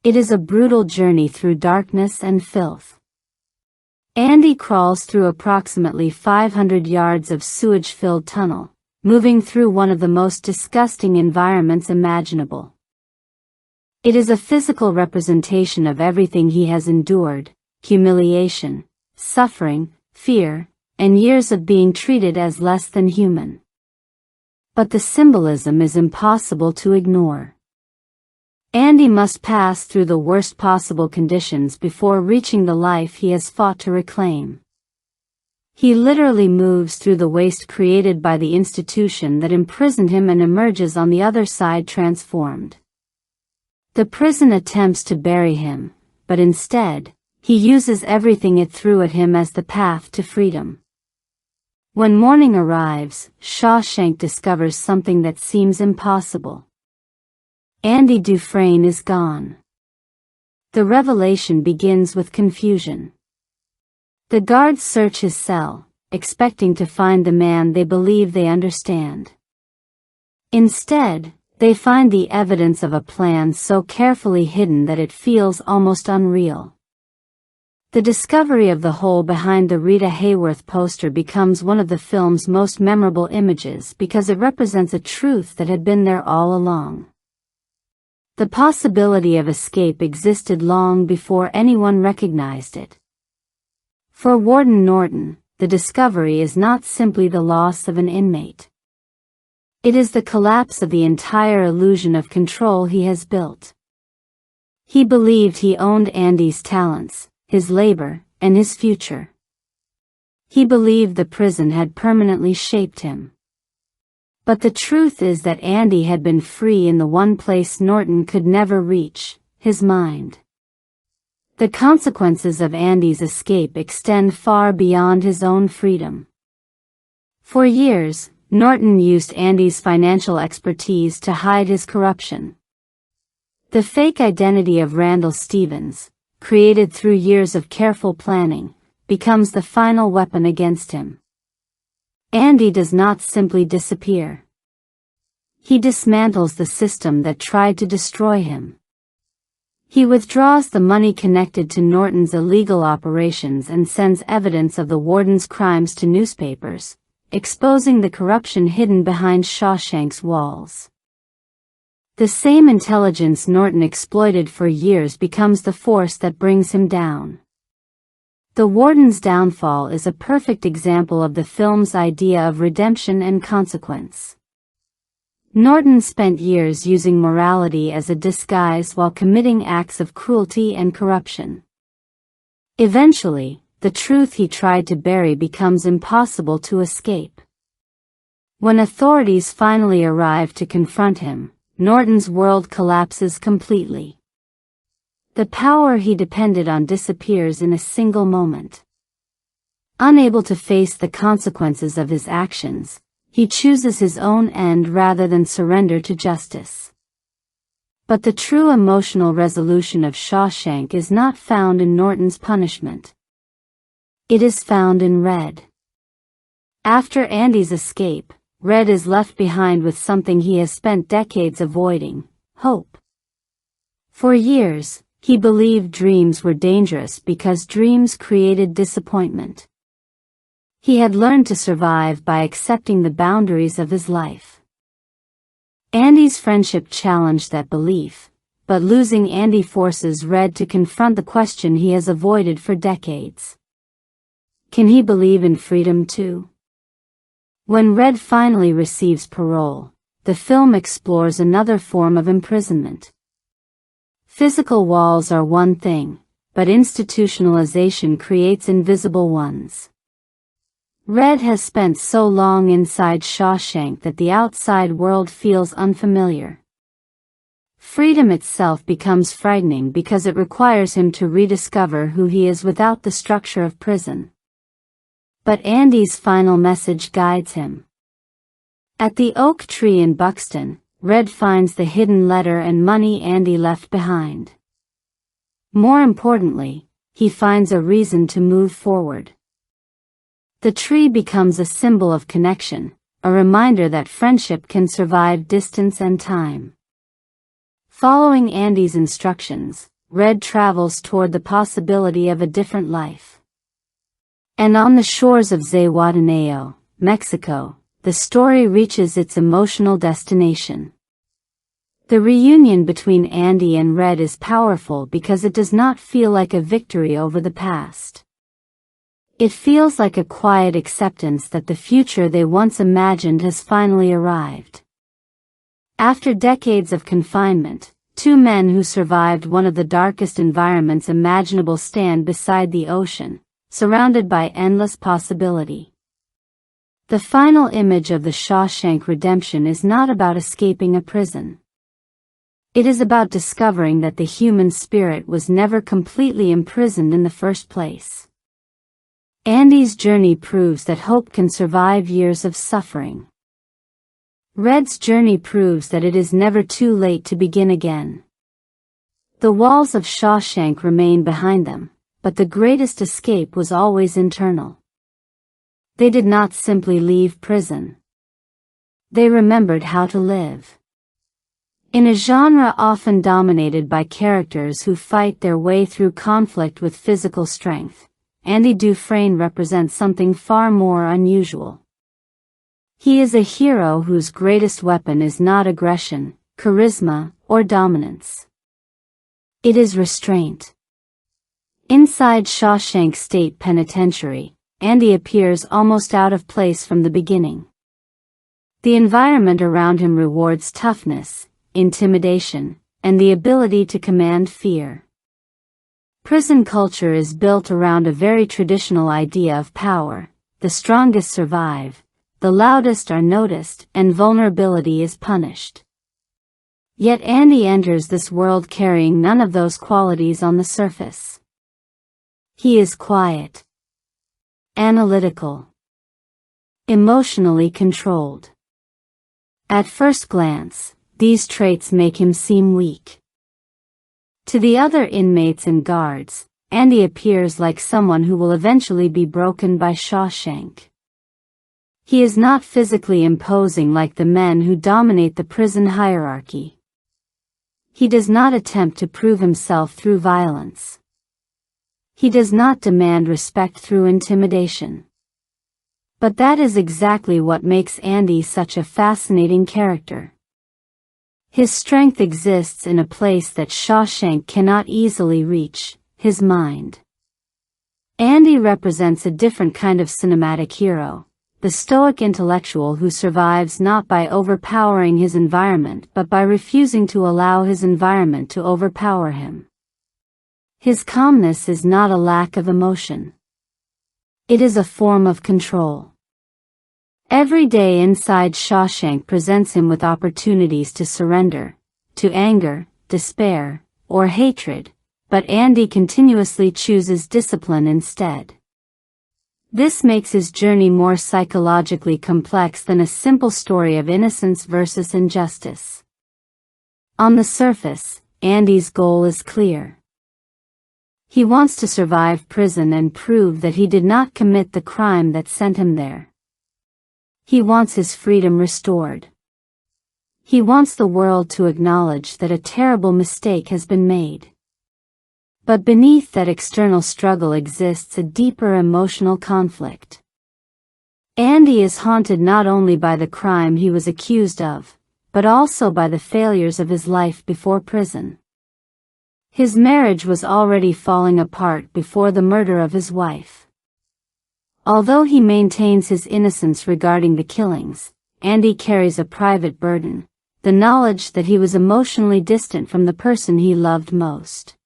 [SPEAKER 2] It is a brutal journey through darkness and filth. Andy crawls through approximately 500 yards of sewage-filled tunnel, moving through one of the most disgusting environments imaginable. It is a physical representation of everything he has endured: humiliation, suffering, fear, and years of being treated as less than human. But the symbolism is impossible to ignore. Andy must pass through the worst possible conditions before reaching the life he has fought to reclaim. He literally moves through the waste created by the institution that imprisoned him and emerges on the other side transformed. The prison attempts to bury him, but instead, he uses everything it threw at him as the path to freedom. When morning arrives, Shawshank discovers something that seems impossible. Andy Dufresne is gone. The revelation begins with confusion. The guards search his cell, expecting to find the man they believe they understand. Instead, they find the evidence of a plan so carefully hidden that it feels almost unreal. The discovery of the hole behind the Rita Hayworth poster becomes one of the film's most memorable images because it represents a truth that had been there all along. The possibility of escape existed long before anyone recognized it. For Warden Norton, the discovery is not simply the loss of an inmate. It is the collapse of the entire illusion of control he has built. He believed he owned Andy's talents, his labor, and his future. He believed the prison had permanently shaped him. But the truth is that Andy had been free in the one place Norton could never reach: his mind. The consequences of Andy's escape extend far beyond his own freedom. For years, Norton used Andy's financial expertise to hide his corruption. The fake identity of Randall Stevens, created through years of careful planning, becomes the final weapon against him. Andy does not simply disappear. He dismantles the system that tried to destroy him. He withdraws the money connected to Norton's illegal operations and sends evidence of the warden's crimes to newspapers, exposing the corruption hidden behind Shawshank's walls. The same intelligence Norton exploited for years becomes the force that brings him down. The warden's downfall is a perfect example of the film's idea of redemption and consequence. Norton spent years using morality as a disguise while committing acts of cruelty and corruption. Eventually, the truth he tried to bury becomes impossible to escape. When authorities finally arrive to confront him, Norton's world collapses completely. The power he depended on disappears in a single moment. Unable to face the consequences of his actions, he chooses his own end rather than surrender to justice. But the true emotional resolution of Shawshank is not found in Norton's punishment. It is found in Red. After Andy's escape, Red is left behind with something he has spent decades avoiding: hope. For years, he believed dreams were dangerous because dreams created disappointment. He had learned to survive by accepting the boundaries of his life. Andy's friendship challenged that belief, but losing Andy forces Red to confront the question he has avoided for decades. Can he believe in freedom too? When Red finally receives parole, the film explores another form of imprisonment. Physical walls are one thing, but institutionalization creates invisible ones. Red has spent so long inside Shawshank that the outside world feels unfamiliar. Freedom itself becomes frightening because it requires him to rediscover who he is without the structure of prison. But Andy's final message guides him. At the oak tree in Buxton, Red finds the hidden letter and money Andy left behind. More importantly, he finds a reason to move forward. The tree becomes a symbol of connection, a reminder that friendship can survive distance and time. Following Andy's instructions, Red travels toward the possibility of a different life. And on the shores of Zihuatanejo, Mexico, the story reaches its emotional destination. The reunion between Andy and Red is powerful because it does not feel like a victory over the past. It feels like a quiet acceptance that the future they once imagined has finally arrived. After decades of confinement, two men who survived one of the darkest environments imaginable stand beside the ocean, surrounded by endless possibility. The final image of the Shawshank Redemption is not about escaping a prison. It is about discovering that the human spirit was never completely imprisoned in the first place. Andy's journey proves that hope can survive years of suffering. Red's journey proves that it is never too late to begin again. The walls of Shawshank remain behind them, but the greatest escape was always internal. They did not simply leave prison. They remembered how to live. In a genre often dominated by characters who fight their way through conflict with physical strength, Andy Dufresne represents something far more unusual. He is a hero whose greatest weapon is not aggression, charisma, or dominance. It is restraint. Inside Shawshank State Penitentiary, Andy appears almost out of place from the beginning. The environment around him rewards toughness, intimidation, and the ability to command fear. Prison culture is built around a very traditional idea of power. The strongest survive, the loudest are noticed, and vulnerability is punished. Yet Andy enters this world carrying none of those qualities on the surface. He is quiet, analytical, emotionally controlled. At first glance, these traits make him seem weak. To the other inmates and guards, Andy appears like someone who will eventually be broken by Shawshank. He is not physically imposing like the men who dominate the prison hierarchy. He does not attempt to prove himself through violence. He does not demand respect through intimidation. But that is exactly what makes Andy such a fascinating character. His strength exists in a place that Shawshank cannot easily reach, his mind. Andy represents a different kind of cinematic hero, the stoic intellectual who survives not by overpowering his environment but by refusing to allow his environment to overpower him. His calmness is not a lack of emotion. It is a form of control. Every day inside Shawshank presents him with opportunities to surrender, to anger, despair, or hatred, but Andy continuously chooses discipline instead. This makes his journey more psychologically complex than a simple story of innocence versus injustice. On the surface, Andy's goal is clear. He wants to survive prison and prove that he did not commit the crime that sent him there. He wants his freedom restored. He wants the world to acknowledge that a terrible mistake has been made. But beneath that external struggle exists a deeper emotional conflict. Andy is haunted not only by the crime he was accused of, but also by the failures of his life before prison. His marriage was already falling apart before the murder of his wife. Although he maintains his innocence regarding the killings, Andy carries a private burden, the knowledge that he was emotionally distant from the person he loved most.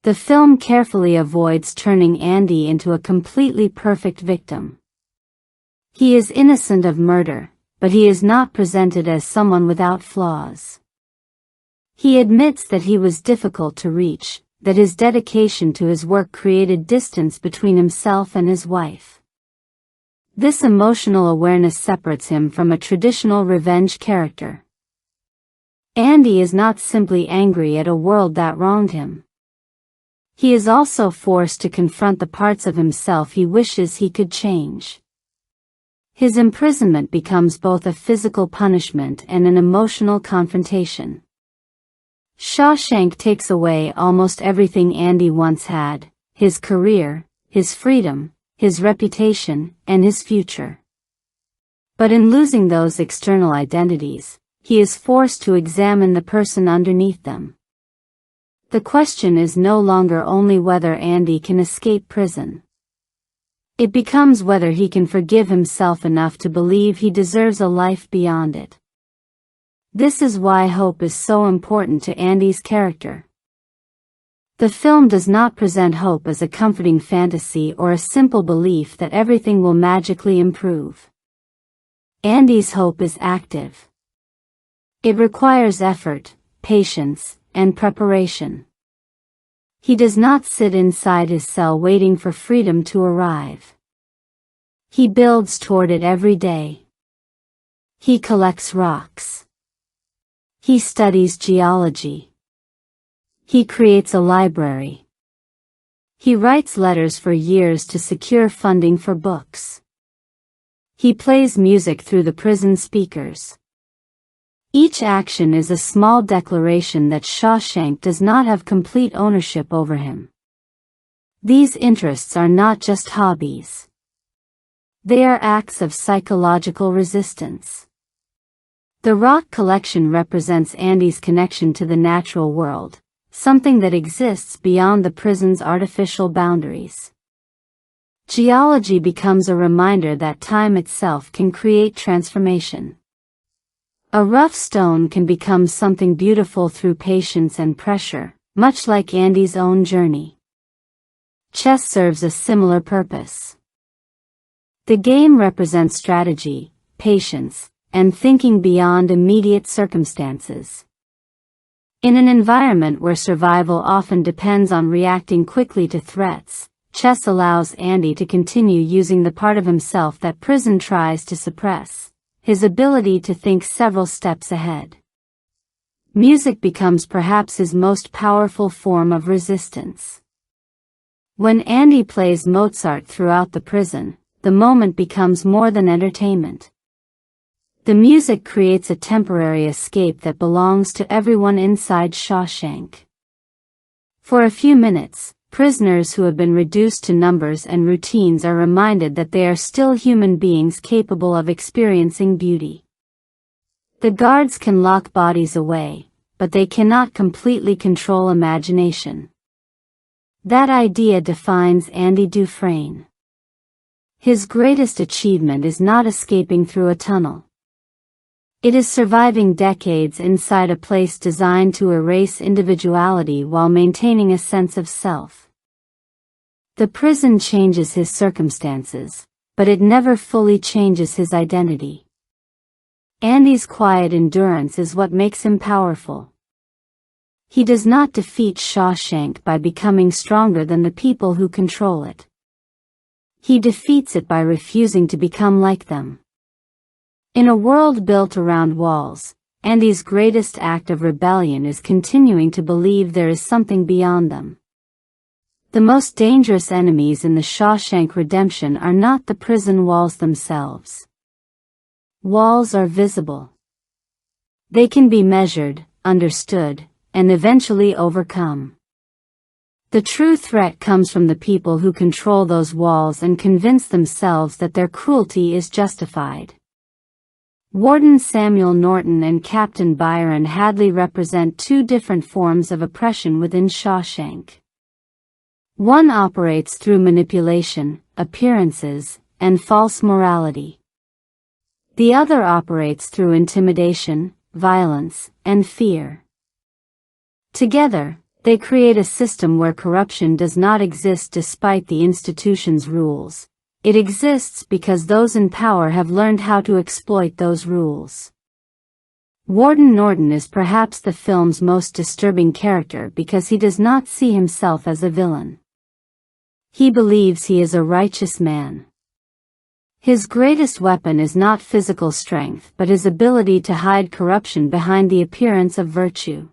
[SPEAKER 2] The film carefully avoids turning Andy into a completely perfect victim. He is innocent of murder, but he is not presented as someone without flaws. He admits that he was difficult to reach, that his dedication to his work created distance between himself and his wife. This emotional awareness separates him from a traditional revenge character. Andy is not simply angry at a world that wronged him. He is also forced to confront the parts of himself he wishes he could change. His imprisonment becomes both a physical punishment and an emotional confrontation. Shawshank takes away almost everything Andy once had: his career, his freedom, his reputation, and his future. But in losing those external identities, he is forced to examine the person underneath them. The question is no longer only whether Andy can escape prison. It becomes whether he can forgive himself enough to believe he deserves a life beyond it. This is why hope is so important to Andy's character. The film does not present hope as a comforting fantasy or a simple belief that everything will magically improve. Andy's hope is active. It requires effort, patience, and preparation. He does not sit inside his cell waiting for freedom to arrive. He builds toward it every day. He collects rocks. He studies geology. He creates a library. He writes letters for years to secure funding for books. He plays music through the prison speakers. Each action is a small declaration that Shawshank does not have complete ownership over him. These interests are not just hobbies. They are acts of psychological resistance. The rock collection represents Andy's connection to the natural world, something that exists beyond the prison's artificial boundaries. Geology becomes a reminder that time itself can create transformation. A rough stone can become something beautiful through patience and pressure, much like Andy's own journey. Chess serves a similar purpose. The game represents strategy, patience, and thinking beyond immediate circumstances. In an environment where survival often depends on reacting quickly to threats, chess allows Andy to continue using the part of himself that prison tries to suppress: his ability to think several steps ahead. Music becomes perhaps his most powerful form of resistance. When Andy plays Mozart throughout the prison, the moment becomes more than entertainment. The music creates a temporary escape that belongs to everyone inside Shawshank. For a few minutes, prisoners who have been reduced to numbers and routines are reminded that they are still human beings capable of experiencing beauty. The guards can lock bodies away, but they cannot completely control imagination. That idea defines Andy Dufresne. His greatest achievement is not escaping through a tunnel. It is surviving decades inside a place designed to erase individuality while maintaining a sense of self. The prison changes his circumstances, but it never fully changes his identity. Andy's quiet endurance is what makes him powerful. He does not defeat Shawshank by becoming stronger than the people who control it. He defeats it by refusing to become like them. In a world built around walls, Andy's greatest act of rebellion is continuing to believe there is something beyond them. The most dangerous enemies in the Shawshank Redemption are not the prison walls themselves. Walls are visible. They can be measured, understood, and eventually overcome. The true threat comes from the people who control those walls and convince themselves that their cruelty is justified. Warden Samuel Norton and Captain Byron Hadley represent two different forms of oppression within Shawshank. One operates through manipulation, appearances, and false morality. The other operates through intimidation, violence, and fear. Together, they create a system where corruption does not exist despite the institution's rules. It exists because those in power have learned how to exploit those rules. Warden Norton is perhaps the film's most disturbing character because he does not see himself as a villain. He believes he is a righteous man. His greatest weapon is not physical strength but his ability to hide corruption behind the appearance of virtue.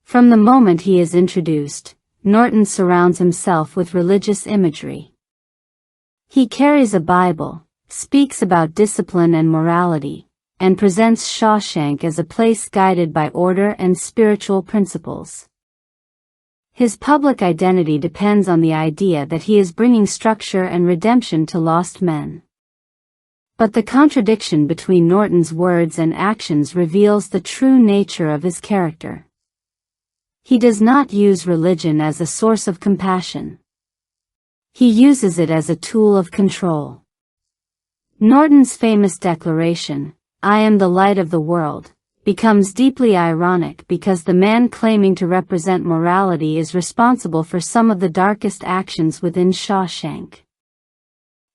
[SPEAKER 2] From the moment he is introduced, Norton surrounds himself with religious imagery. He carries a Bible, speaks about discipline and morality, and presents Shawshank as a place guided by order and spiritual principles. His public identity depends on the idea that he is bringing structure and redemption to lost men. But the contradiction between Norton's words and actions reveals the true nature of his character. He does not use religion as a source of compassion. He uses it as a tool of control. Norton's famous declaration, "I am the light of the world," becomes deeply ironic because the man claiming to represent morality is responsible for some of the darkest actions within Shawshank.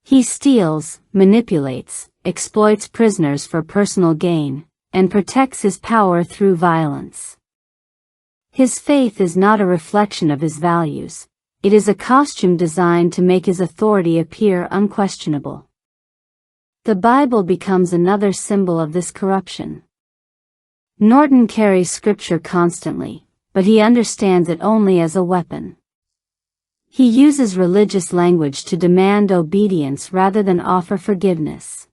[SPEAKER 2] He steals, manipulates, exploits prisoners for personal gain, and protects his power through violence. His faith is not a reflection of his values. It is a costume designed to make his authority appear unquestionable. The Bible becomes another symbol of this corruption. Norton carries scripture constantly, but he understands it only as a weapon. He uses religious language to demand obedience rather than offer forgiveness.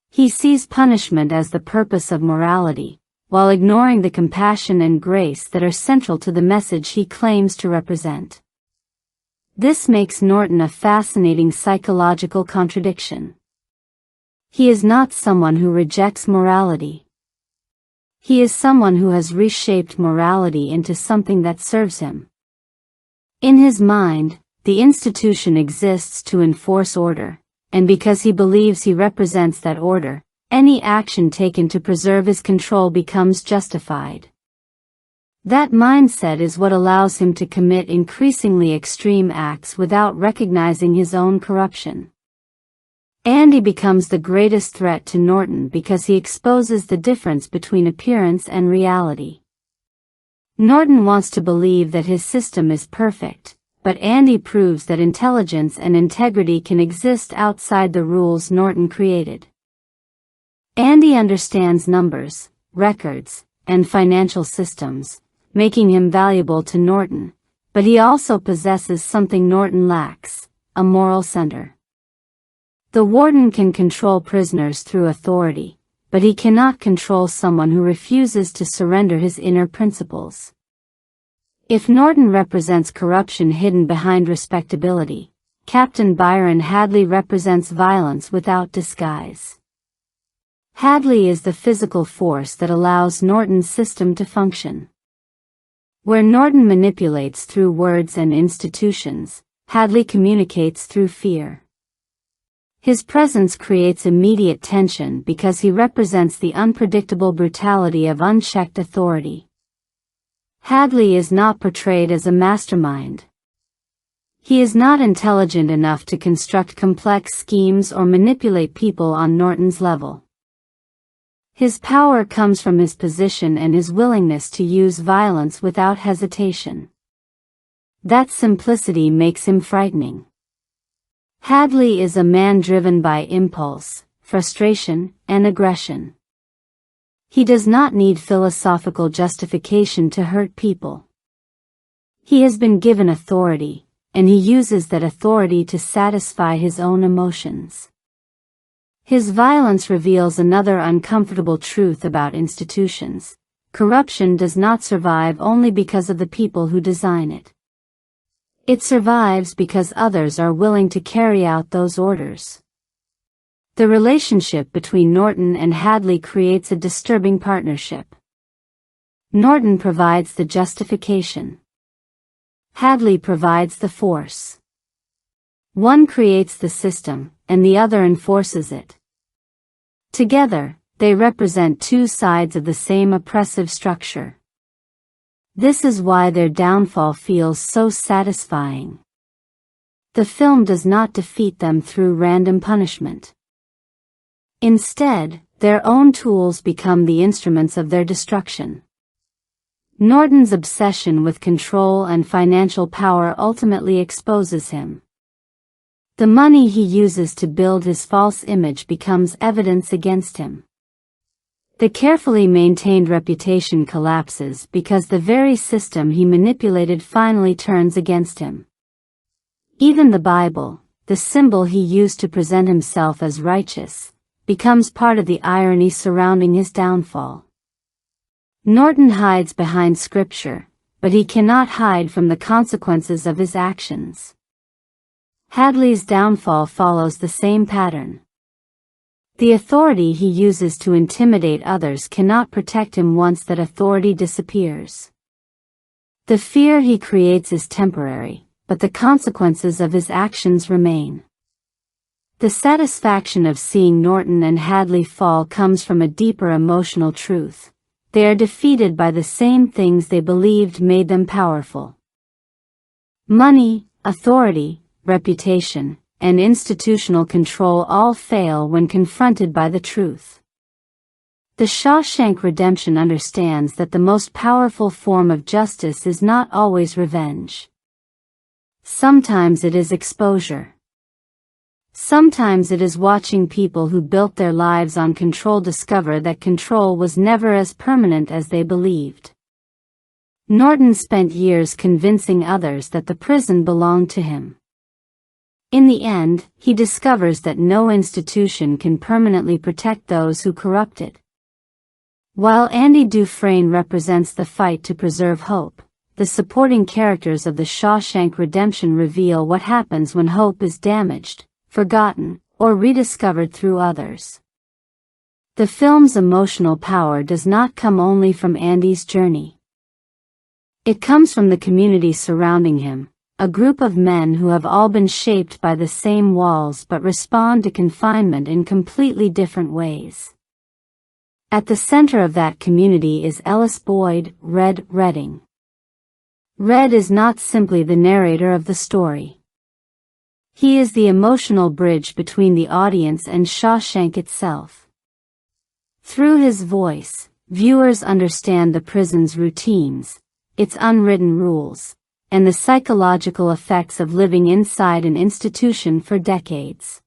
[SPEAKER 2] He sees punishment as the purpose of morality, while ignoring the compassion and grace that are central to the message he claims to represent. This makes Norton a fascinating psychological contradiction. He is not someone who rejects morality. He is someone who has reshaped morality into something that serves him. In his mind, the institution exists to enforce order, and because he believes he represents that order, any action taken to preserve his control becomes justified. That mindset is what allows him to commit increasingly extreme acts without recognizing his own corruption. Andy becomes the greatest threat to Norton because he exposes the difference between appearance and reality. Norton wants to believe that his system is perfect, but Andy proves that intelligence and integrity can exist outside the rules Norton created. Andy understands numbers, records, and financial systems, making him valuable to Norton, but he also possesses something Norton lacks, a moral center. The warden can control prisoners through authority, but he cannot control someone who refuses to surrender his inner principles. If Norton represents corruption hidden behind respectability, Captain Byron Hadley represents violence without disguise. Hadley is the physical force that allows Norton's system to function. Where Norton manipulates through words and institutions, Hadley communicates through fear. His presence creates immediate tension because he represents the unpredictable brutality of unchecked authority. Hadley is not portrayed as a mastermind. He is not intelligent enough to construct complex schemes or manipulate people on Norton's level. His power comes from his position and his willingness to use violence without hesitation. That simplicity makes him frightening. Hadley is a man driven by impulse, frustration, and aggression. He does not need philosophical justification to hurt people. He has been given authority, and he uses that authority to satisfy his own emotions. His violence reveals another uncomfortable truth about institutions. Corruption does not survive only because of the people who design it. It survives because others are willing to carry out those orders. The relationship between Norton and Hadley creates a disturbing partnership. Norton provides the justification. Hadley provides the force. One creates the system, and the other enforces it. Together, they represent two sides of the same oppressive structure. This is why their downfall feels so satisfying. The film does not defeat them through random punishment. Instead, their own tools become the instruments of their destruction. Norton's obsession with control and financial power ultimately exposes him. The money he uses to build his false image becomes evidence against him. The carefully maintained reputation collapses because the very system he manipulated finally turns against him. Even the Bible, the symbol he used to present himself as righteous, becomes part of the irony surrounding his downfall. Norton hides behind Scripture, but he cannot hide from the consequences of his actions. Hadley's downfall follows the same pattern. The authority he uses to intimidate others cannot protect him once that authority disappears. The fear he creates is temporary, but the consequences of his actions remain. The satisfaction of seeing Norton and Hadley fall comes from a deeper emotional truth. They are defeated by the same things they believed made them powerful. Money, authority, reputation, and institutional control all fail when confronted by the truth. The Shawshank Redemption understands that the most powerful form of justice is not always revenge. Sometimes it is exposure. Sometimes it is watching people who built their lives on control discover that control was never as permanent as they believed. Norton spent years convincing others that the prison belonged to him. In the end, he discovers that no institution can permanently protect those who corrupt it. While Andy Dufresne represents the fight to preserve hope, the supporting characters of the Shawshank Redemption reveal what happens when hope is damaged, forgotten, or rediscovered through others. The film's emotional power does not come only from Andy's journey. It comes from the community surrounding him, a group of men who have all been shaped by the same walls but respond to confinement in completely different ways. At the center of that community is Ellis Boyd, Red Redding. Red is not simply the narrator of the story. He is the emotional bridge between the audience and Shawshank itself. Through his voice, viewers understand the prison's routines, its unwritten rules, and the psychological effects of living inside an institution for decades.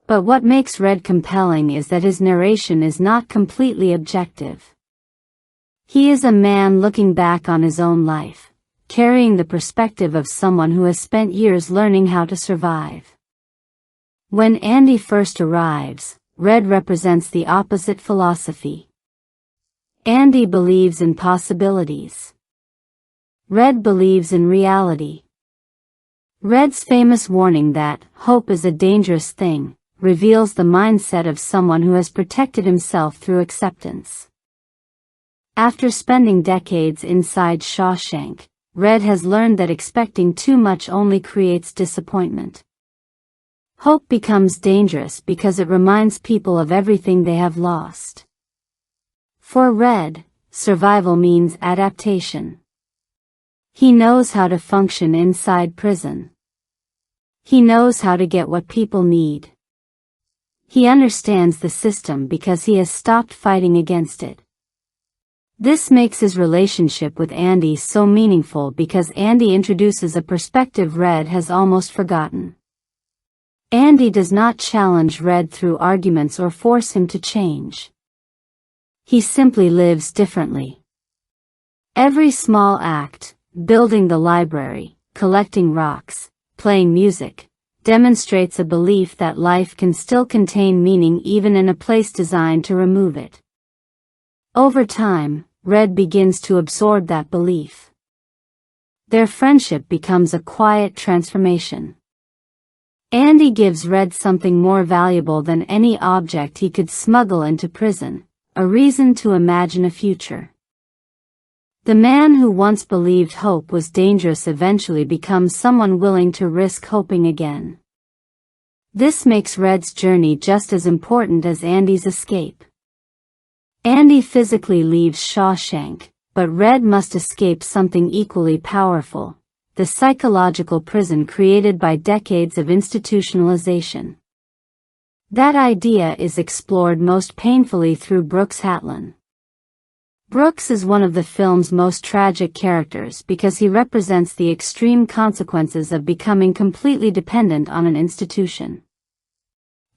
[SPEAKER 2] But what makes Red compelling is that his narration is not completely objective. He is a man looking back on his own life, carrying the perspective of someone who has spent years learning how to survive. When Andy first arrives, Red represents the opposite philosophy. Andy believes in possibilities. Red believes in reality. Red's famous warning that hope is a dangerous thing reveals the mindset of someone who has protected himself through acceptance. After spending decades inside Shawshank, Red has learned that expecting too much only creates disappointment. Hope becomes dangerous because it reminds people of everything they have lost. For Red, survival means adaptation. He knows how to function inside prison. He knows how to get what people need. He understands the system because he has stopped fighting against it. This makes his relationship with Andy so meaningful because Andy introduces a perspective Red has almost forgotten. Andy does not challenge Red through arguments or force him to change. He simply lives differently. Every small act, building the library, collecting rocks, playing music, demonstrates a belief that life can still contain meaning even in a place designed to remove it. Over time, Red begins to absorb that belief. Their friendship becomes a quiet transformation. Andy gives Red something more valuable than any object he could smuggle into prison, a reason to imagine a future. The man who once believed hope was dangerous eventually becomes someone willing to risk hoping again. This makes Red's journey just as important as Andy's escape. Andy physically leaves Shawshank, but Red must escape something equally powerful: the psychological prison created by decades of institutionalization. That idea is explored most painfully through Brooks Hatlin. Brooks is one of the film's most tragic characters because he represents the extreme consequences of becoming completely dependent on an institution.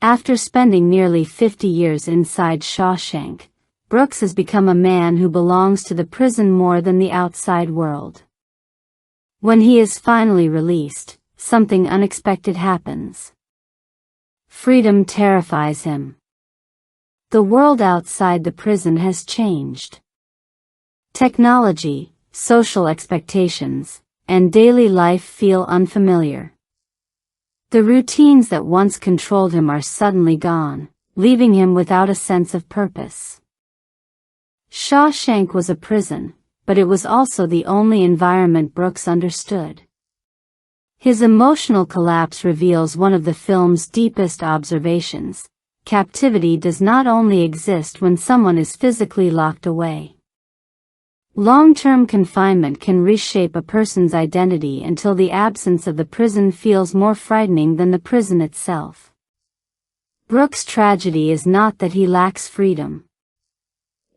[SPEAKER 2] After spending nearly 50 years inside Shawshank, Brooks has become a man who belongs to the prison more than the outside world. When he is finally released, something unexpected happens. Freedom terrifies him. The world outside the prison has changed. Technology, social expectations, and daily life feel unfamiliar. The routines that once controlled him are suddenly gone, leaving him without a sense of purpose. Shawshank was a prison, but it was also the only environment Brooks understood. His emotional collapse reveals one of the film's deepest observations: captivity does not only exist when someone is physically locked away. Long-term confinement can reshape a person's identity until the absence of the prison feels more frightening than the prison itself. Brooks' tragedy is not that he lacks freedom.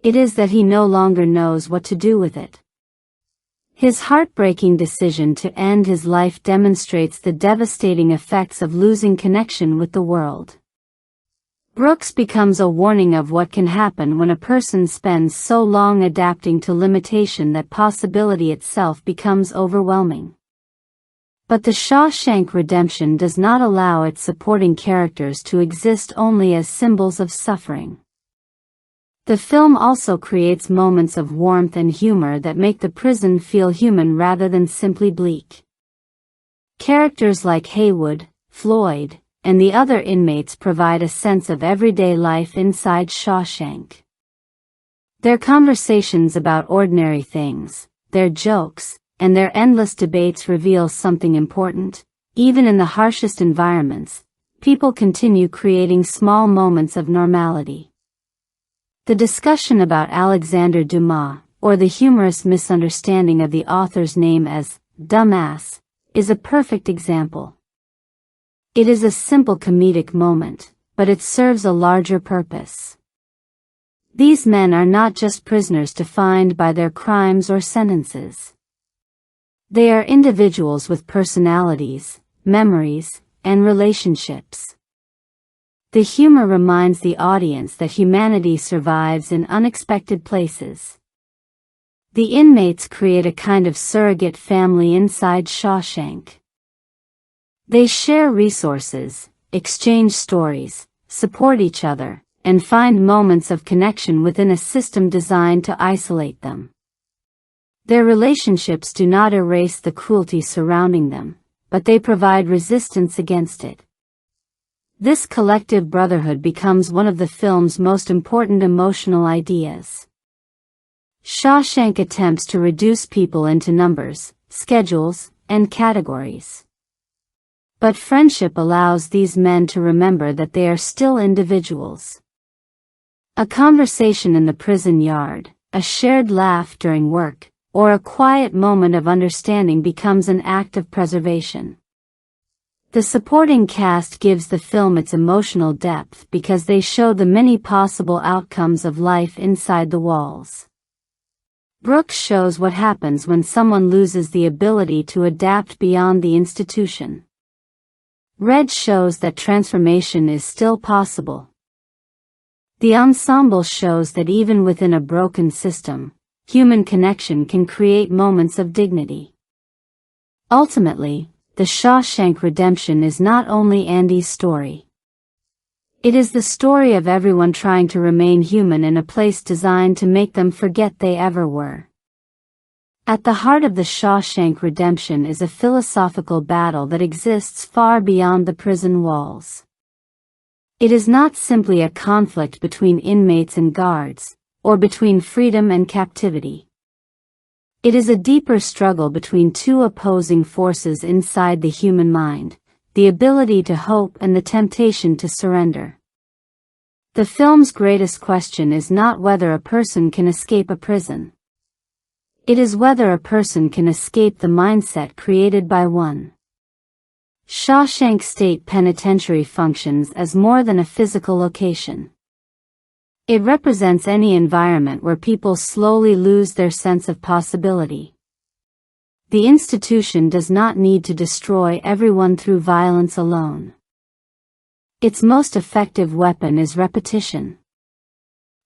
[SPEAKER 2] It is that he no longer knows what to do with it. His heartbreaking decision to end his life demonstrates the devastating effects of losing connection with the world. Brooks becomes a warning of what can happen when a person spends so long adapting to limitation that possibility itself becomes overwhelming. But The Shawshank Redemption does not allow its supporting characters to exist only as symbols of suffering. The film also creates moments of warmth and humor that make the prison feel human rather than simply bleak. Characters like Haywood, Floyd, and the other inmates provide a sense of everyday life inside Shawshank. Their conversations about ordinary things, their jokes, and their endless debates reveal something important. Even in the harshest environments, people continue creating small moments of normality. The discussion about Alexander Dumas, or the humorous misunderstanding of the author's name as dumbass, is a perfect example. It is a simple comedic moment, but it serves a larger purpose. These men are not just prisoners defined by their crimes or sentences. They are individuals with personalities, memories, and relationships. The humor reminds the audience that humanity survives in unexpected places. The inmates create a kind of surrogate family inside Shawshank. They share resources, exchange stories, support each other, and find moments of connection within a system designed to isolate them. Their relationships do not erase the cruelty surrounding them, but they provide resistance against it. This collective brotherhood becomes one of the film's most important emotional ideas. Shawshank attempts to reduce people into numbers, schedules, and categories. But friendship allows these men to remember that they are still individuals. A conversation in the prison yard, a shared laugh during work, or a quiet moment of understanding becomes an act of preservation. The supporting cast gives the film its emotional depth because they show the many possible outcomes of life inside the walls. Brooks shows what happens when someone loses the ability to adapt beyond the institution. Red shows that transformation is still possible. The ensemble shows that even within a broken system, human connection can create moments of dignity. Ultimately, The Shawshank Redemption is not only Andy's story. It is the story of everyone trying to remain human in a place designed to make them forget they ever were. At the heart of the Shawshank Redemption is a philosophical battle that exists far beyond the prison walls. It is not simply a conflict between inmates and guards, or between freedom and captivity. It is a deeper struggle between two opposing forces inside the human mind, the ability to hope and the temptation to surrender. The film's greatest question is not whether a person can escape a prison. It is whether a person can escape the mindset created by one. Shawshank State Penitentiary functions as more than a physical location. It represents any environment where people slowly lose their sense of possibility. The institution does not need to destroy everyone through violence alone. Its most effective weapon is repetition.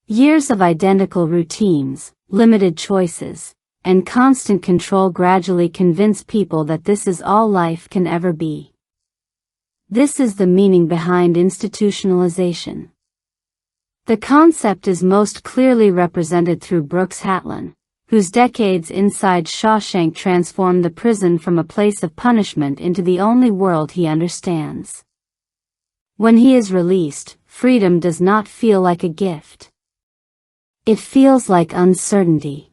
[SPEAKER 2] Years of identical routines, limited choices, and constant control gradually convince people that this is all life can ever be. This is the meaning behind institutionalization. The concept is most clearly represented through Brooks Hatlen, whose decades inside Shawshank transformed the prison from a place of punishment into the only world he understands. When he is released, freedom does not feel like a gift. It feels like uncertainty.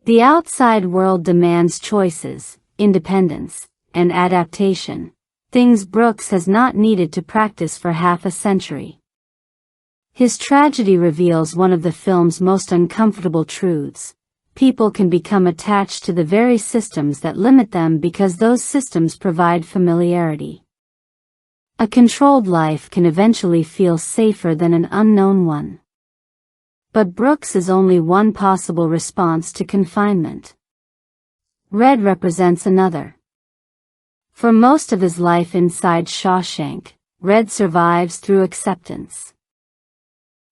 [SPEAKER 2] The outside world demands choices, independence, and adaptation, things Brooks has not needed to practice for half a century. His tragedy reveals one of the film's most uncomfortable truths. People can become attached to the very systems that limit them because those systems provide familiarity. A controlled life can eventually feel safer than an unknown one. But Brooks is only one possible response to confinement. Red represents another. For most of his life inside Shawshank, Red survives through acceptance.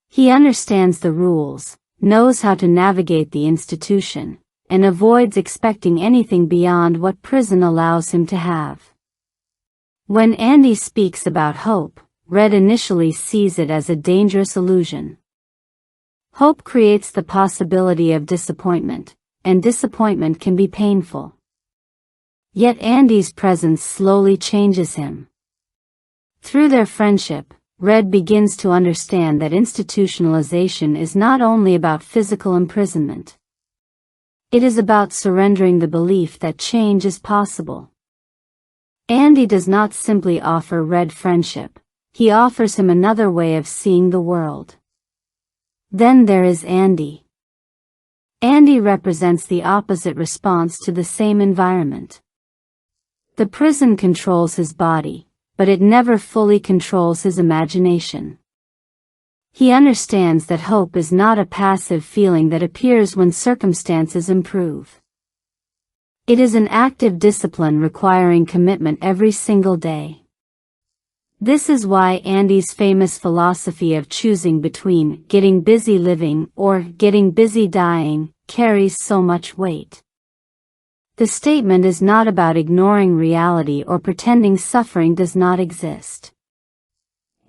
[SPEAKER 2] He understands the rules, knows how to navigate the institution, and avoids expecting anything beyond what prison allows him to have. When Andy speaks about hope, Red initially sees it as a dangerous illusion. Hope creates the possibility of disappointment, and disappointment can be painful. Yet Andy's presence slowly changes him. Through their friendship, Red begins to understand that institutionalization is not only about physical imprisonment. It is about surrendering the belief that change is possible. Andy does not simply offer Red friendship, he offers him another way of seeing the world. Then there is Andy. Andy represents the opposite response to the same environment. The prison controls his body, but it never fully controls his imagination. He understands that hope is not a passive feeling that appears when circumstances improve. It is an active discipline requiring commitment every single day. This is why Andy's famous philosophy of choosing between getting busy living or getting busy dying carries so much weight. The statement is not about ignoring reality or pretending suffering does not exist.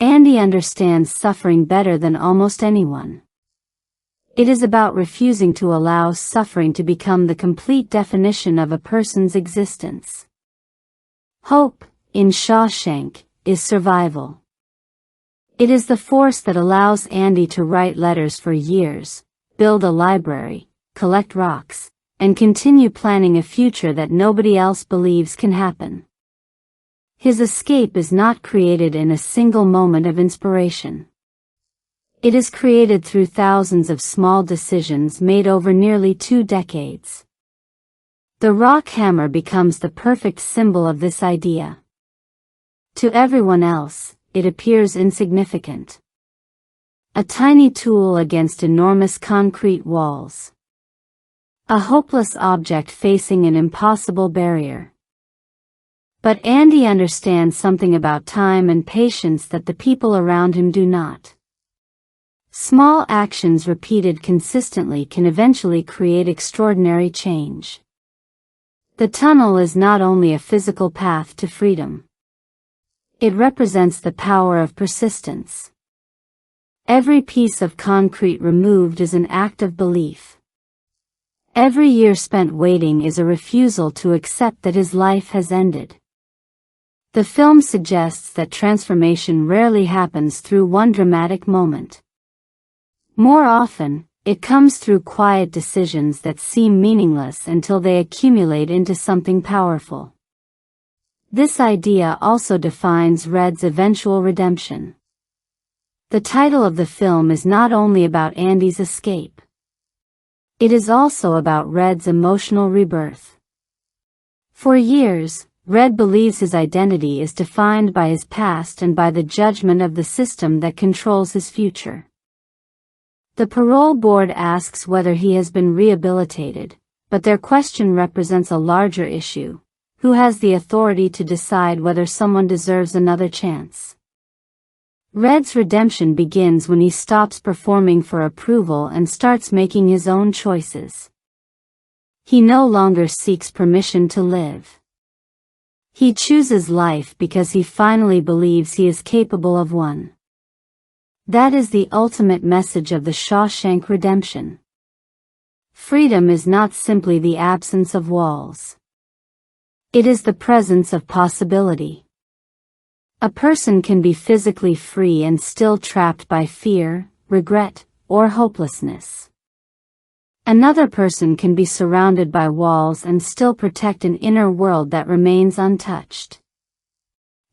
[SPEAKER 2] Andy understands suffering better than almost anyone. It is about refusing to allow suffering to become the complete definition of a person's existence. Hope, in Shawshank, is survival. It is the force that allows Andy to write letters for years, build a library, collect rocks, and continue planning a future that nobody else believes can happen. His escape is not created in a single moment of inspiration. It is created through thousands of small decisions made over nearly 2 decades. The rock hammer becomes the perfect symbol of this idea. To everyone else, it appears insignificant. A tiny tool against enormous concrete walls. A hopeless object facing an impossible barrier. But Andy understands something about time and patience that the people around him do not. Small actions repeated consistently can eventually create extraordinary change. The tunnel is not only a physical path to freedom. It represents the power of persistence. Every piece of concrete removed is an act of belief. Every year spent waiting is a refusal to accept that his life has ended. The film suggests that transformation rarely happens through one dramatic moment. More often, it comes through quiet decisions that seem meaningless until they accumulate into something powerful. This idea also defines Red's eventual redemption. The title of the film is not only about Andy's escape. It is also about Red's emotional rebirth. For years, Red believes his identity is defined by his past and by the judgment of the system that controls his future. The parole board asks whether he has been rehabilitated, but their question represents a larger issue: who has the authority to decide whether someone deserves another chance? Red's redemption begins when he stops performing for approval and starts making his own choices. He no longer seeks permission to live. He chooses life because he finally believes he is capable of one. That is the ultimate message of the Shawshank Redemption. Freedom is not simply the absence of walls. It is the presence of possibility. A person can be physically free and still trapped by fear, regret, or hopelessness. Another person can be surrounded by walls and still protect an inner world that remains untouched.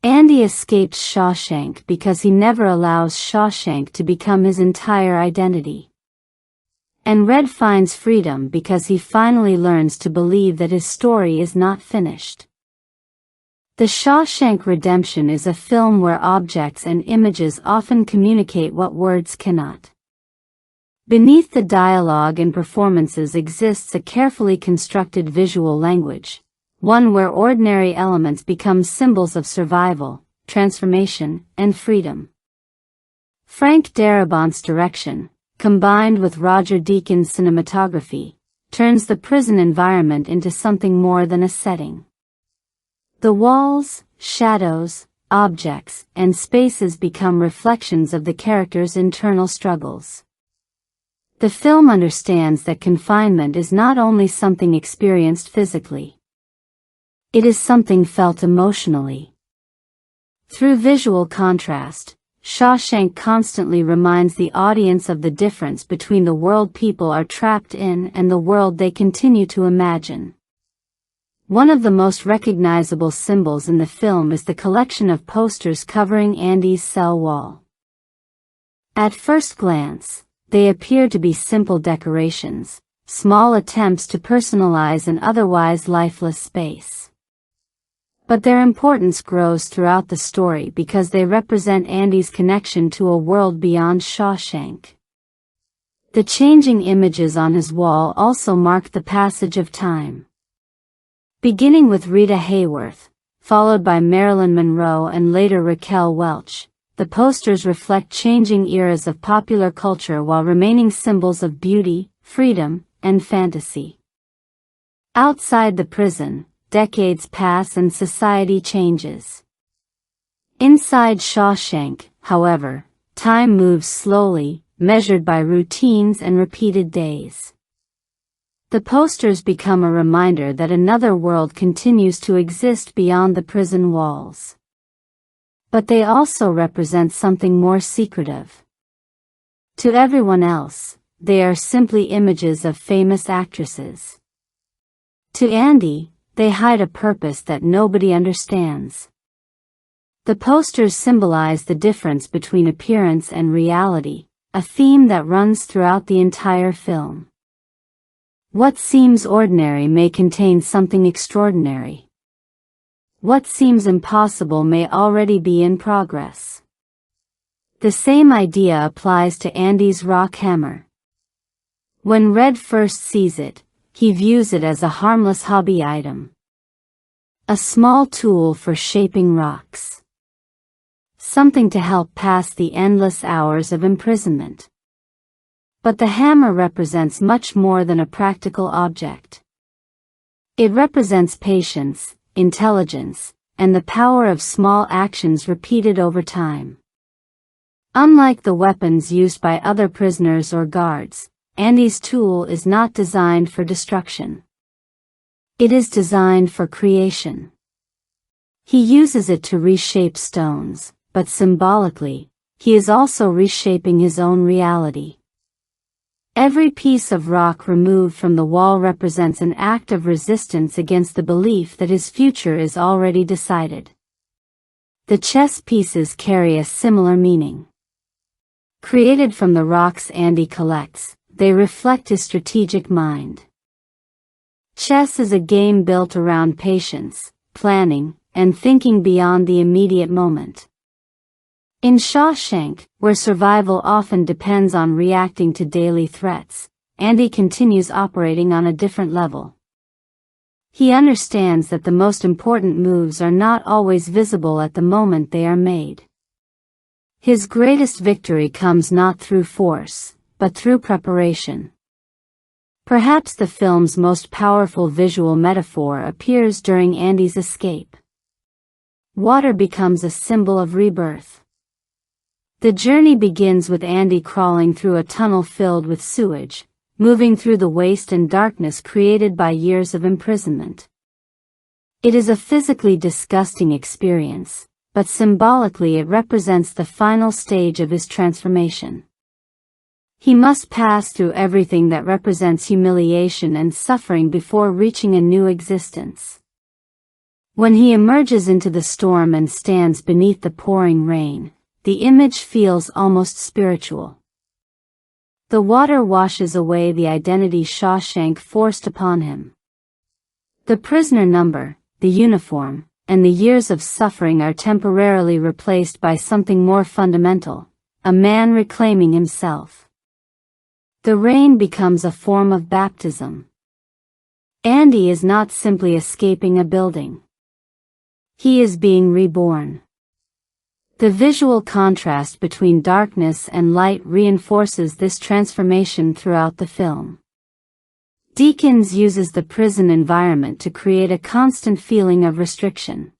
[SPEAKER 2] Andy escapes Shawshank because he never allows Shawshank to become his entire identity. And Red finds freedom because he finally learns to believe that his story is not finished. The Shawshank Redemption is a film where objects and images often communicate what words cannot. Beneath the dialogue and performances exists a carefully constructed visual language, one where ordinary elements become symbols of survival, transformation, and freedom. Frank Darabont's direction, combined with Roger Deakins' cinematography, turns the prison environment into something more than a setting. The walls, shadows, objects, and spaces become reflections of the characters' internal struggles. The film understands that confinement is not only something experienced physically. It is something felt emotionally. Through visual contrast, Shawshank constantly reminds the audience of the difference between the world people are trapped in and the world they continue to imagine. One of the most recognizable symbols in the film is the collection of posters covering Andy's cell wall. At first glance, they appear to be simple decorations, small attempts to personalize an otherwise lifeless space. But their importance grows throughout the story because they represent Andy's connection to a world beyond Shawshank. The changing images on his wall also mark the passage of time. Beginning with Rita Hayworth, followed by Marilyn Monroe and later Raquel Welch, the posters reflect changing eras of popular culture while remaining symbols of beauty, freedom, and fantasy. Outside the prison, decades pass and society changes. Inside Shawshank, however, time moves slowly, measured by routines and repeated days. The posters become a reminder that another world continues to exist beyond the prison walls. But they also represent something more secretive. To everyone else, they are simply images of famous actresses. To Andy, they hide a purpose that nobody understands. The posters symbolize the difference between appearance and reality, a theme that runs throughout the entire film. What seems ordinary may contain something extraordinary. What seems impossible may already be in progress. The same idea applies to Andy's rock hammer. When Red first sees it, he views it as a harmless hobby item. A small tool for shaping rocks. Something to help pass the endless hours of imprisonment. But the hammer represents much more than a practical object. It represents patience, intelligence, and the power of small actions repeated over time. Unlike the weapons used by other prisoners or guards, Andy's tool is not designed for destruction. It is designed for creation. He uses it to reshape stones, but symbolically, he is also reshaping his own reality. Every piece of rock removed from the wall represents an act of resistance against the belief that his future is already decided. The chess pieces carry a similar meaning. Created from the rocks Andy collects, they reflect his strategic mind. Chess is a game built around patience, planning, and thinking beyond the immediate moment. In Shawshank, where survival often depends on reacting to daily threats, Andy continues operating on a different level. He understands that the most important moves are not always visible at the moment they are made. His greatest victory comes not through force, but through preparation. Perhaps the film's most powerful visual metaphor appears during Andy's escape. Water becomes a symbol of rebirth. The journey begins with Andy crawling through a tunnel filled with sewage, moving through the waste and darkness created by years of imprisonment. It is a physically disgusting experience, but symbolically it represents the final stage of his transformation. He must pass through everything that represents humiliation and suffering before reaching a new existence. When he emerges into the storm and stands beneath the pouring rain, the image feels almost spiritual. The water washes away the identity Shawshank forced upon him. The prisoner number, the uniform, and the years of suffering are temporarily replaced by something more fundamental, a man reclaiming himself. The rain becomes a form of baptism. Andy is not simply escaping a building. He is being reborn. The visual contrast between darkness and light reinforces this transformation throughout the film. Deakins uses the prison environment to create a constant feeling of restriction.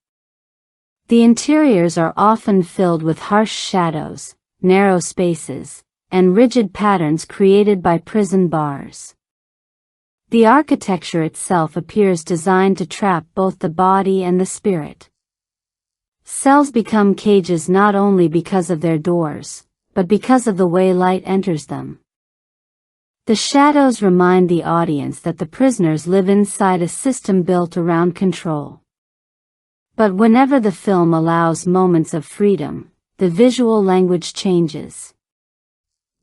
[SPEAKER 2] The interiors are often filled with harsh shadows, narrow spaces, and rigid patterns created by prison bars. The architecture itself appears designed to trap both the body and the spirit. Cells become cages not only because of their doors, but because of the way light enters them. The shadows remind the audience that the prisoners live inside a system built around control. But whenever the film allows moments of freedom, the visual language changes.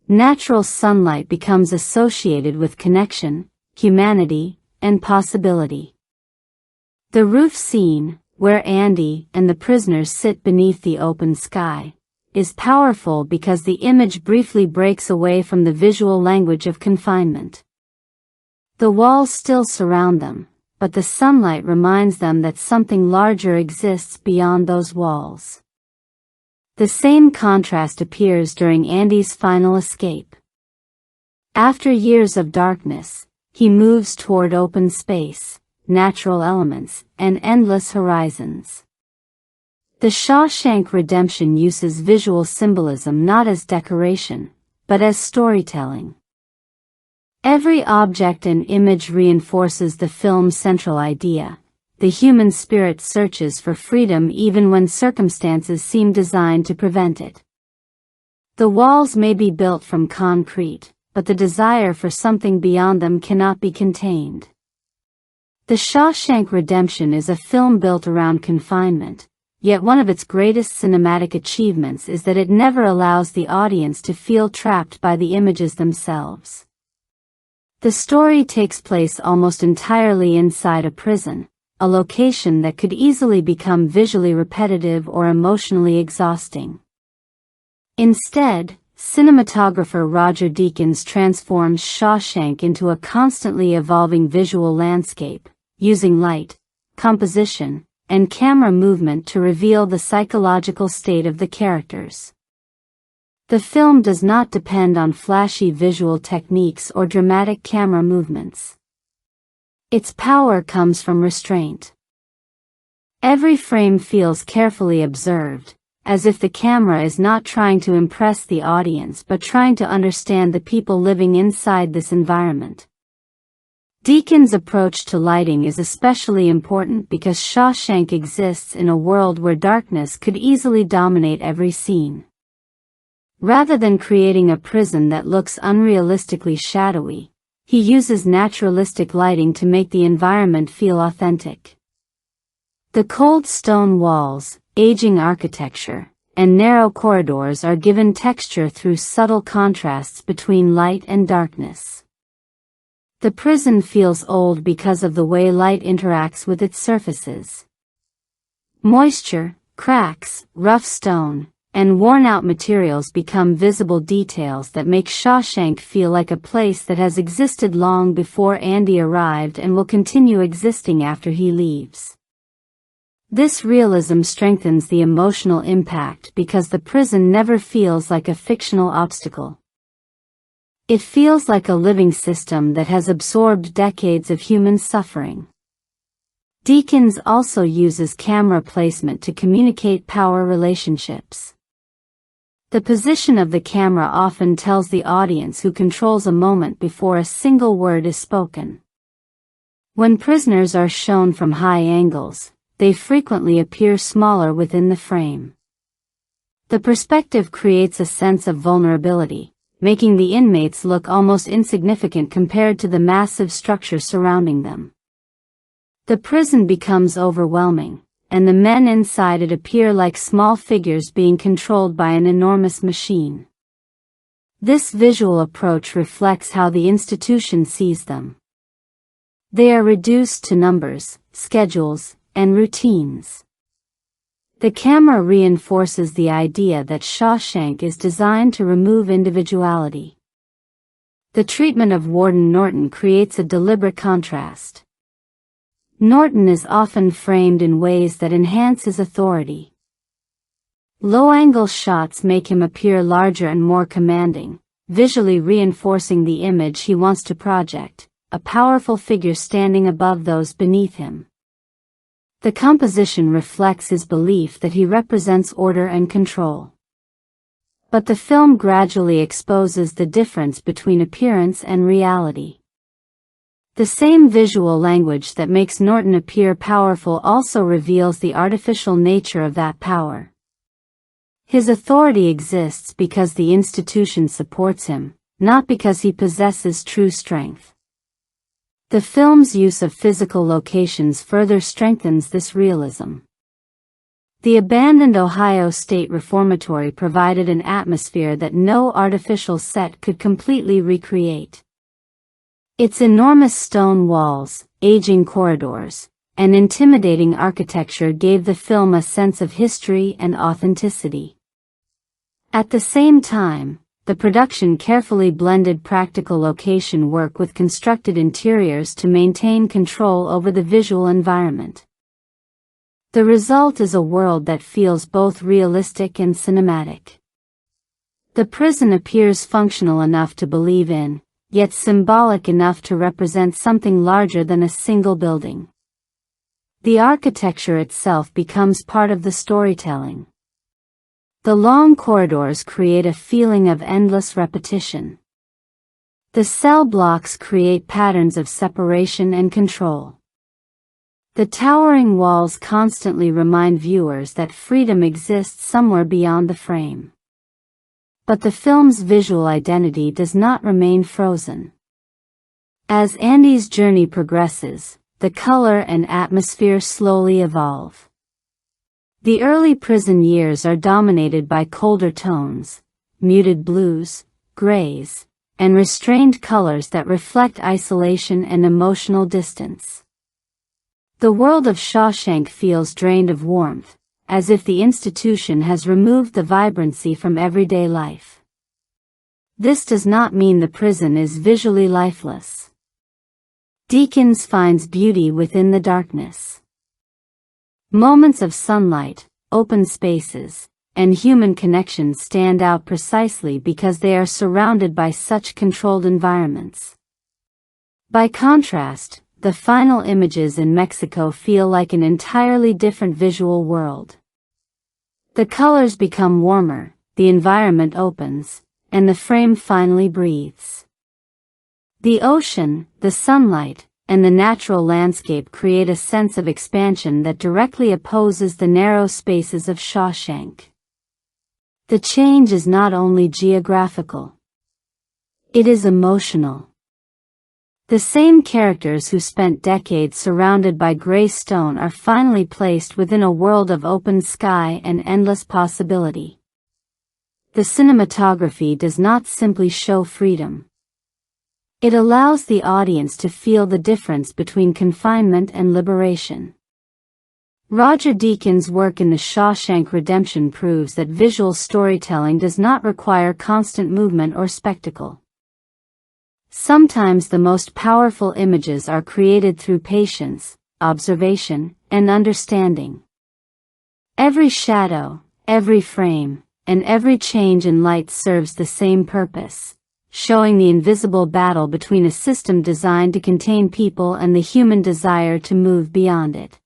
[SPEAKER 2] Natural sunlight becomes associated with connection, humanity, and possibility. The roof scene, where Andy and the prisoners sit beneath the open sky, is powerful because the image briefly breaks away from the visual language of confinement. The walls still surround them, but the sunlight reminds them that something larger exists beyond those walls. The same contrast appears during Andy's final escape. After years of darkness, he moves toward open space, natural elements, and endless horizons. The Shawshank Redemption uses visual symbolism not as decoration, but as storytelling. Every object and image reinforces the film's central idea. The human spirit searches for freedom even when circumstances seem designed to prevent it. The walls may be built from concrete, but the desire for something beyond them cannot be contained. The Shawshank Redemption is a film built around confinement, yet one of its greatest cinematic achievements is that it never allows the audience to feel trapped by the images themselves. The story takes place almost entirely inside a prison, a location that could easily become visually repetitive or emotionally exhausting. Instead, cinematographer Roger Deakins transforms Shawshank into a constantly evolving visual landscape, using light, composition, and camera movement to reveal the psychological state of the characters. The film does not depend on flashy visual techniques or dramatic camera movements. Its power comes from restraint. Every frame feels carefully observed, as if the camera is not trying to impress the audience but trying to understand the people living inside this environment. Deacon's approach to lighting is especially important because Shawshank exists in a world where darkness could easily dominate every scene. Rather than creating a prison that looks unrealistically shadowy, he uses naturalistic lighting to make the environment feel authentic. The cold stone walls, aging architecture, and narrow corridors are given texture through subtle contrasts between light and darkness. The prison feels old because of the way light interacts with its surfaces. Moisture, cracks, rough stone, and worn-out materials become visible details that make Shawshank feel like a place that has existed long before Andy arrived and will continue existing after he leaves. This realism strengthens the emotional impact because the prison never feels like a fictional obstacle. It feels like a living system that has absorbed decades of human suffering. Deakins also uses camera placement to communicate power relationships. The position of the camera often tells the audience who controls a moment before a single word is spoken. When prisoners are shown from high angles, they frequently appear smaller within the frame. The perspective creates a sense of vulnerability, making the inmates look almost insignificant compared to the massive structure surrounding them. The prison becomes overwhelming, and the men inside it appear like small figures being controlled by an enormous machine. This visual approach reflects how the institution sees them. They are reduced to numbers, schedules, and routines. The camera reinforces the idea that Shawshank is designed to remove individuality. The treatment of Warden Norton creates a deliberate contrast. Norton is often framed in ways that enhance his authority. Low-angle shots make him appear larger and more commanding, visually reinforcing the image he wants to project, a powerful figure standing above those beneath him. The composition reflects his belief that he represents order and control. But the film gradually exposes the difference between appearance and reality. The same visual language that makes Norton appear powerful also reveals the artificial nature of that power. His authority exists because the institution supports him, not because he possesses true strength. The film's use of physical locations further strengthens this realism. The abandoned Ohio State Reformatory provided an atmosphere that no artificial set could completely recreate. Its enormous stone walls, aging corridors, and intimidating architecture gave the film a sense of history and authenticity. At the same time, the production carefully blended practical location work with constructed interiors to maintain control over the visual environment. The result is a world that feels both realistic and cinematic. The prison appears functional enough to believe in, yet symbolic enough to represent something larger than a single building. The architecture itself becomes part of the storytelling. The long corridors create a feeling of endless repetition. The cell blocks create patterns of separation and control. The towering walls constantly remind viewers that freedom exists somewhere beyond the frame. But the film's visual identity does not remain frozen. As Andy's journey progresses, the color and atmosphere slowly evolve. The early prison years are dominated by colder tones, muted blues, grays, and restrained colors that reflect isolation and emotional distance. The world of Shawshank feels drained of warmth, as if the institution has removed the vibrancy from everyday life. This does not mean the prison is visually lifeless. Deakins finds beauty within the darkness. Moments of sunlight, open spaces, and human connections stand out precisely because they are surrounded by such controlled environments. By contrast, the final images in Mexico feel like an entirely different visual world. The colors become warmer, the environment opens, and the frame finally breathes. The ocean, the sunlight, and the natural landscape create a sense of expansion that directly opposes the narrow spaces of Shawshank. The change is not only geographical. It is emotional. The same characters who spent decades surrounded by gray stone are finally placed within a world of open sky and endless possibility. The cinematography does not simply show freedom. It allows the audience to feel the difference between confinement and liberation. Roger Deakins' work in The Shawshank Redemption proves that visual storytelling does not require constant movement or spectacle. Sometimes the most powerful images are created through patience, observation, and understanding. Every shadow, every frame, and every change in light serves the same purpose, showing the invisible battle between a system designed to contain people and the human desire to move beyond it.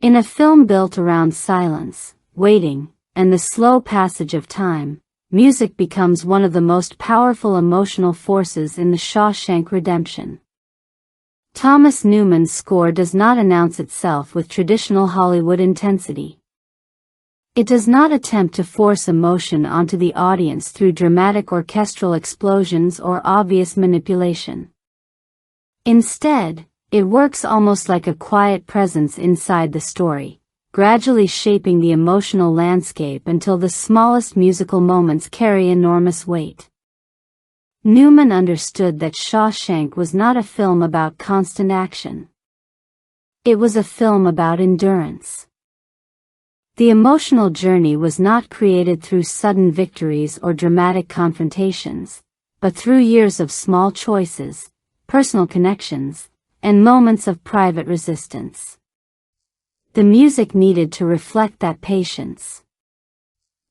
[SPEAKER 2] In a film built around silence, waiting, and the slow passage of time, music becomes one of the most powerful emotional forces in The Shawshank Redemption. Thomas Newman's score does not announce itself with traditional Hollywood intensity. It does not attempt to force emotion onto the audience through dramatic orchestral explosions or obvious manipulation. Instead, it works almost like a quiet presence inside the story, gradually shaping the emotional landscape until the smallest musical moments carry enormous weight. Newman understood that Shawshank was not a film about constant action. It was a film about endurance. The emotional journey was not created through sudden victories or dramatic confrontations, but through years of small choices, personal connections, and moments of private resistance. The music needed to reflect that patience.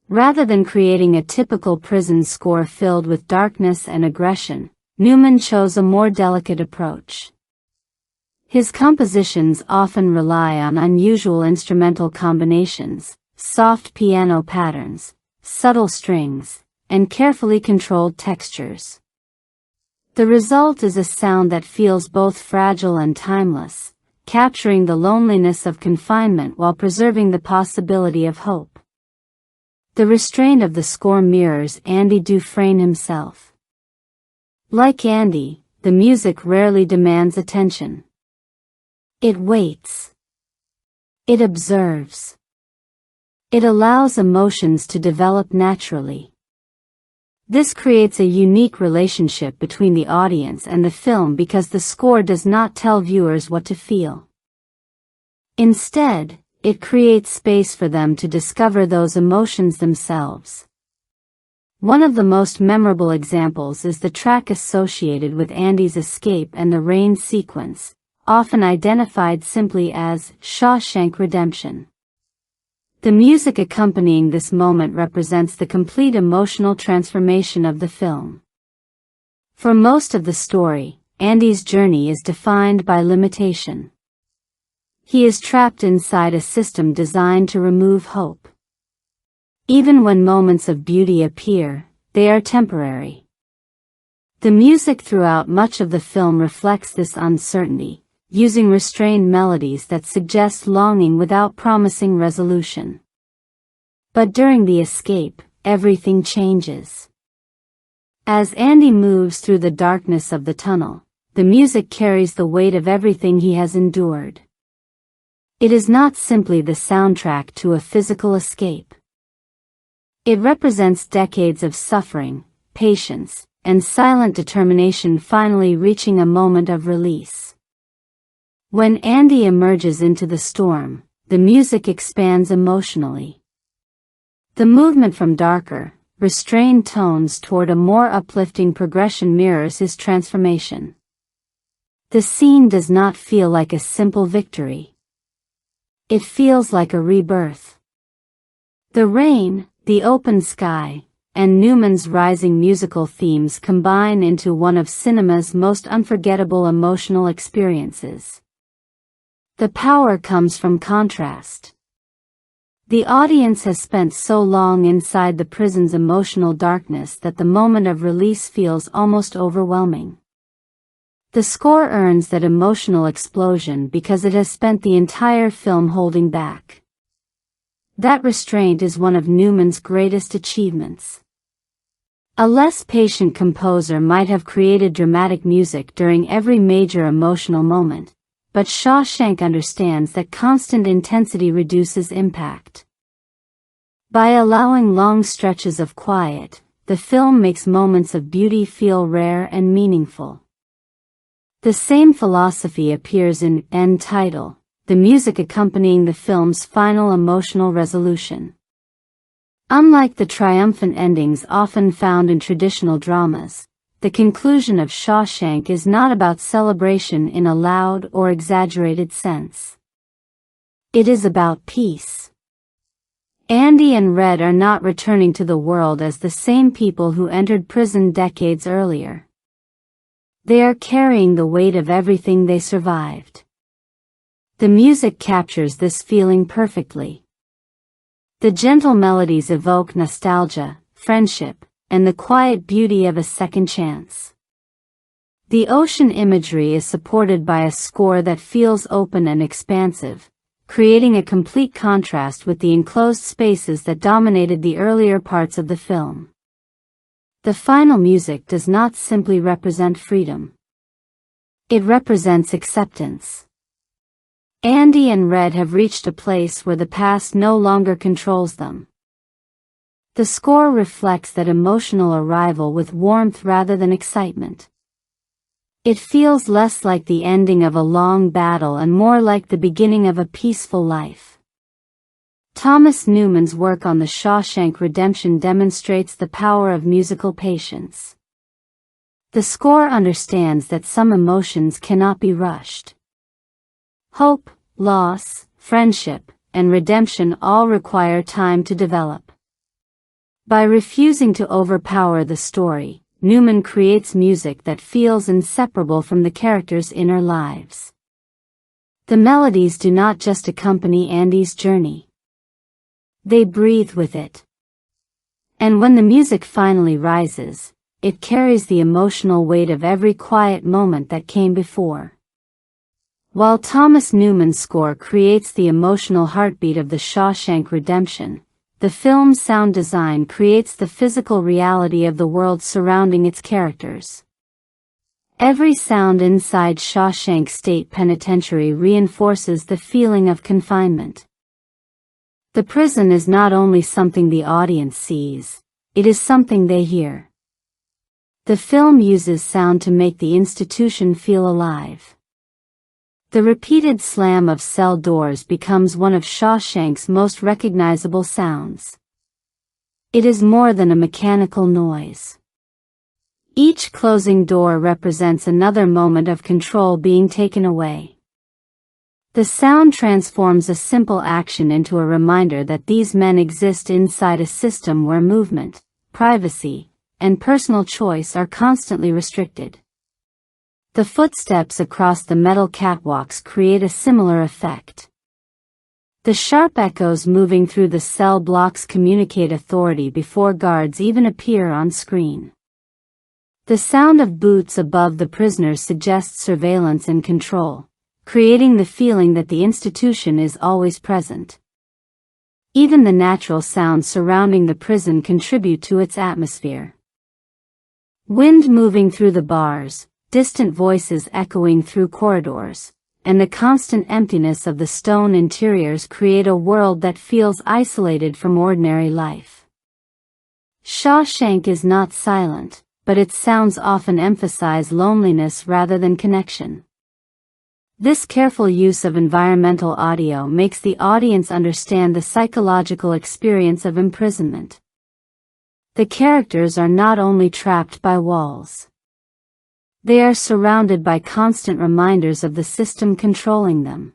[SPEAKER 2] Rather than creating a typical prison score filled with darkness and aggression, Newman chose a more delicate approach. His compositions often rely on unusual instrumental combinations, soft piano patterns, subtle strings, and carefully controlled textures. The result is a sound that feels both fragile and timeless, capturing the loneliness of confinement while preserving the possibility of hope. The restraint of the score mirrors Andy Dufresne himself. Like Andy, the music rarely demands attention. It waits. It observes. It allows emotions to develop naturally. This creates a unique relationship between the audience and the film because the score does not tell viewers what to feel. Instead, it creates space for them to discover those emotions themselves. One of the most memorable examples is the track associated with Andy's escape and the rain sequence, often identified simply as Shawshank Redemption. The music accompanying this moment represents the complete emotional transformation of the film. For most of the story, Andy's journey is defined by limitation. He is trapped inside a system designed to remove hope. Even when moments of beauty appear, they are temporary. The music throughout much of the film reflects this uncertainty, using restrained melodies that suggest longing without promising resolution. But during the escape, everything changes. As Andy moves through the darkness of the tunnel, the music carries the weight of everything he has endured. It is not simply the soundtrack to a physical escape. It represents decades of suffering, patience, and silent determination finally reaching a moment of release. When Andy emerges into the storm, the music expands emotionally. The movement from darker, restrained tones toward a more uplifting progression mirrors his transformation. The scene does not feel like a simple victory. It feels like a rebirth. The rain, the open sky, and Newman's rising musical themes combine into one of cinema's most unforgettable emotional experiences. The power comes from contrast. The audience has spent so long inside the prison's emotional darkness that the moment of release feels almost overwhelming. The score earns that emotional explosion because it has spent the entire film holding back. That restraint is one of Newman's greatest achievements. A less patient composer might have created dramatic music during every major emotional moment, but Shawshank understands that constant intensity reduces impact. By allowing long stretches of quiet, the film makes moments of beauty feel rare and meaningful. The same philosophy appears in end title, the music accompanying the film's final emotional resolution. Unlike the triumphant endings often found in traditional dramas, the conclusion of Shawshank is not about celebration in a loud or exaggerated sense. It is about peace. Andy and Red are not returning to the world as the same people who entered prison decades earlier. They are carrying the weight of everything they survived. The music captures this feeling perfectly. The gentle melodies evoke nostalgia, friendship, and the quiet beauty of a second chance. The ocean imagery is supported by a score that feels open and expansive, creating a complete contrast with the enclosed spaces that dominated the earlier parts of the film. The final music does not simply represent freedom. It represents acceptance. Andy and Red have reached a place where the past no longer controls them. The score reflects that emotional arrival with warmth rather than excitement. It feels less like the ending of a long battle and more like the beginning of a peaceful life. Thomas Newman's work on The Shawshank Redemption demonstrates the power of musical patience. The score understands that some emotions cannot be rushed. Hope, loss, friendship, and redemption all require time to develop. By refusing to overpower the story, Newman creates music that feels inseparable from the characters' inner lives. The melodies do not just accompany Andy's journey. They breathe with it. And when the music finally rises, it carries the emotional weight of every quiet moment that came before. While Thomas Newman's score creates the emotional heartbeat of The Shawshank Redemption, the film's sound design creates the physical reality of the world surrounding its characters. Every sound inside Shawshank State Penitentiary reinforces the feeling of confinement. The prison is not only something the audience sees, it is something they hear. The film uses sound to make the institution feel alive. The repeated slam of cell doors becomes one of Shawshank's most recognizable sounds. It is more than a mechanical noise. Each closing door represents another moment of control being taken away. The sound transforms a simple action into a reminder that these men exist inside a system where movement, privacy, and personal choice are constantly restricted. The footsteps across the metal catwalks create a similar effect. The sharp echoes moving through the cell blocks communicate authority before guards even appear on screen. The sound of boots above the prisoners suggests surveillance and control, creating the feeling that the institution is always present. Even the natural sounds surrounding the prison contribute to its atmosphere. Wind moving through the bars, distant voices echoing through corridors, and the constant emptiness of the stone interiors create a world that feels isolated from ordinary life. Shawshank is not silent, but its sounds often emphasize loneliness rather than connection. This careful use of environmental audio makes the audience understand the psychological experience of imprisonment. The characters are not only trapped by walls. They are surrounded by constant reminders of the system controlling them.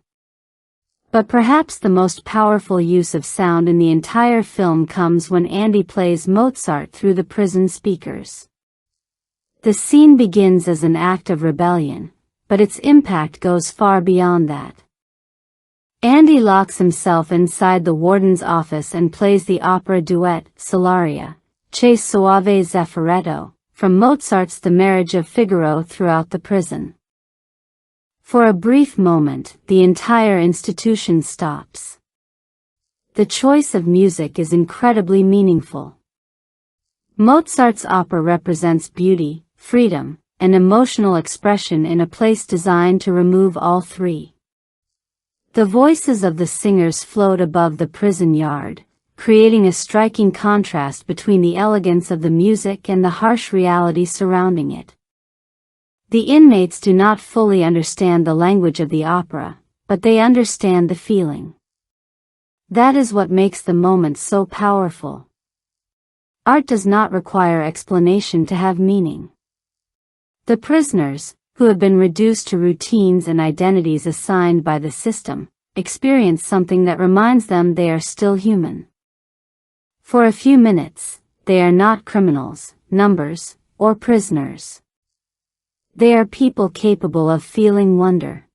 [SPEAKER 2] But perhaps the most powerful use of sound in the entire film comes when Andy plays Mozart through the prison speakers. The scene begins as an act of rebellion, but its impact goes far beyond that. Andy locks himself inside the warden's office and plays the opera duet, Solaria, Che Soave Zaffaretto, from Mozart's The Marriage of Figaro throughout the prison. For a brief moment, the entire institution stops. The choice of music is incredibly meaningful. Mozart's opera represents beauty, freedom, and emotional expression in a place designed to remove all three. The voices of the singers float above the prison yard, creating a striking contrast between the elegance of the music and the harsh reality surrounding it. The inmates do not fully understand the language of the opera, but they understand the feeling. That is what makes the moment so powerful. Art does not require explanation to have meaning. The prisoners, who have been reduced to routines and identities assigned by the system, experience something that reminds them they are still human. For a few minutes, they are not criminals, numbers, or prisoners. They are people capable of feeling wonder.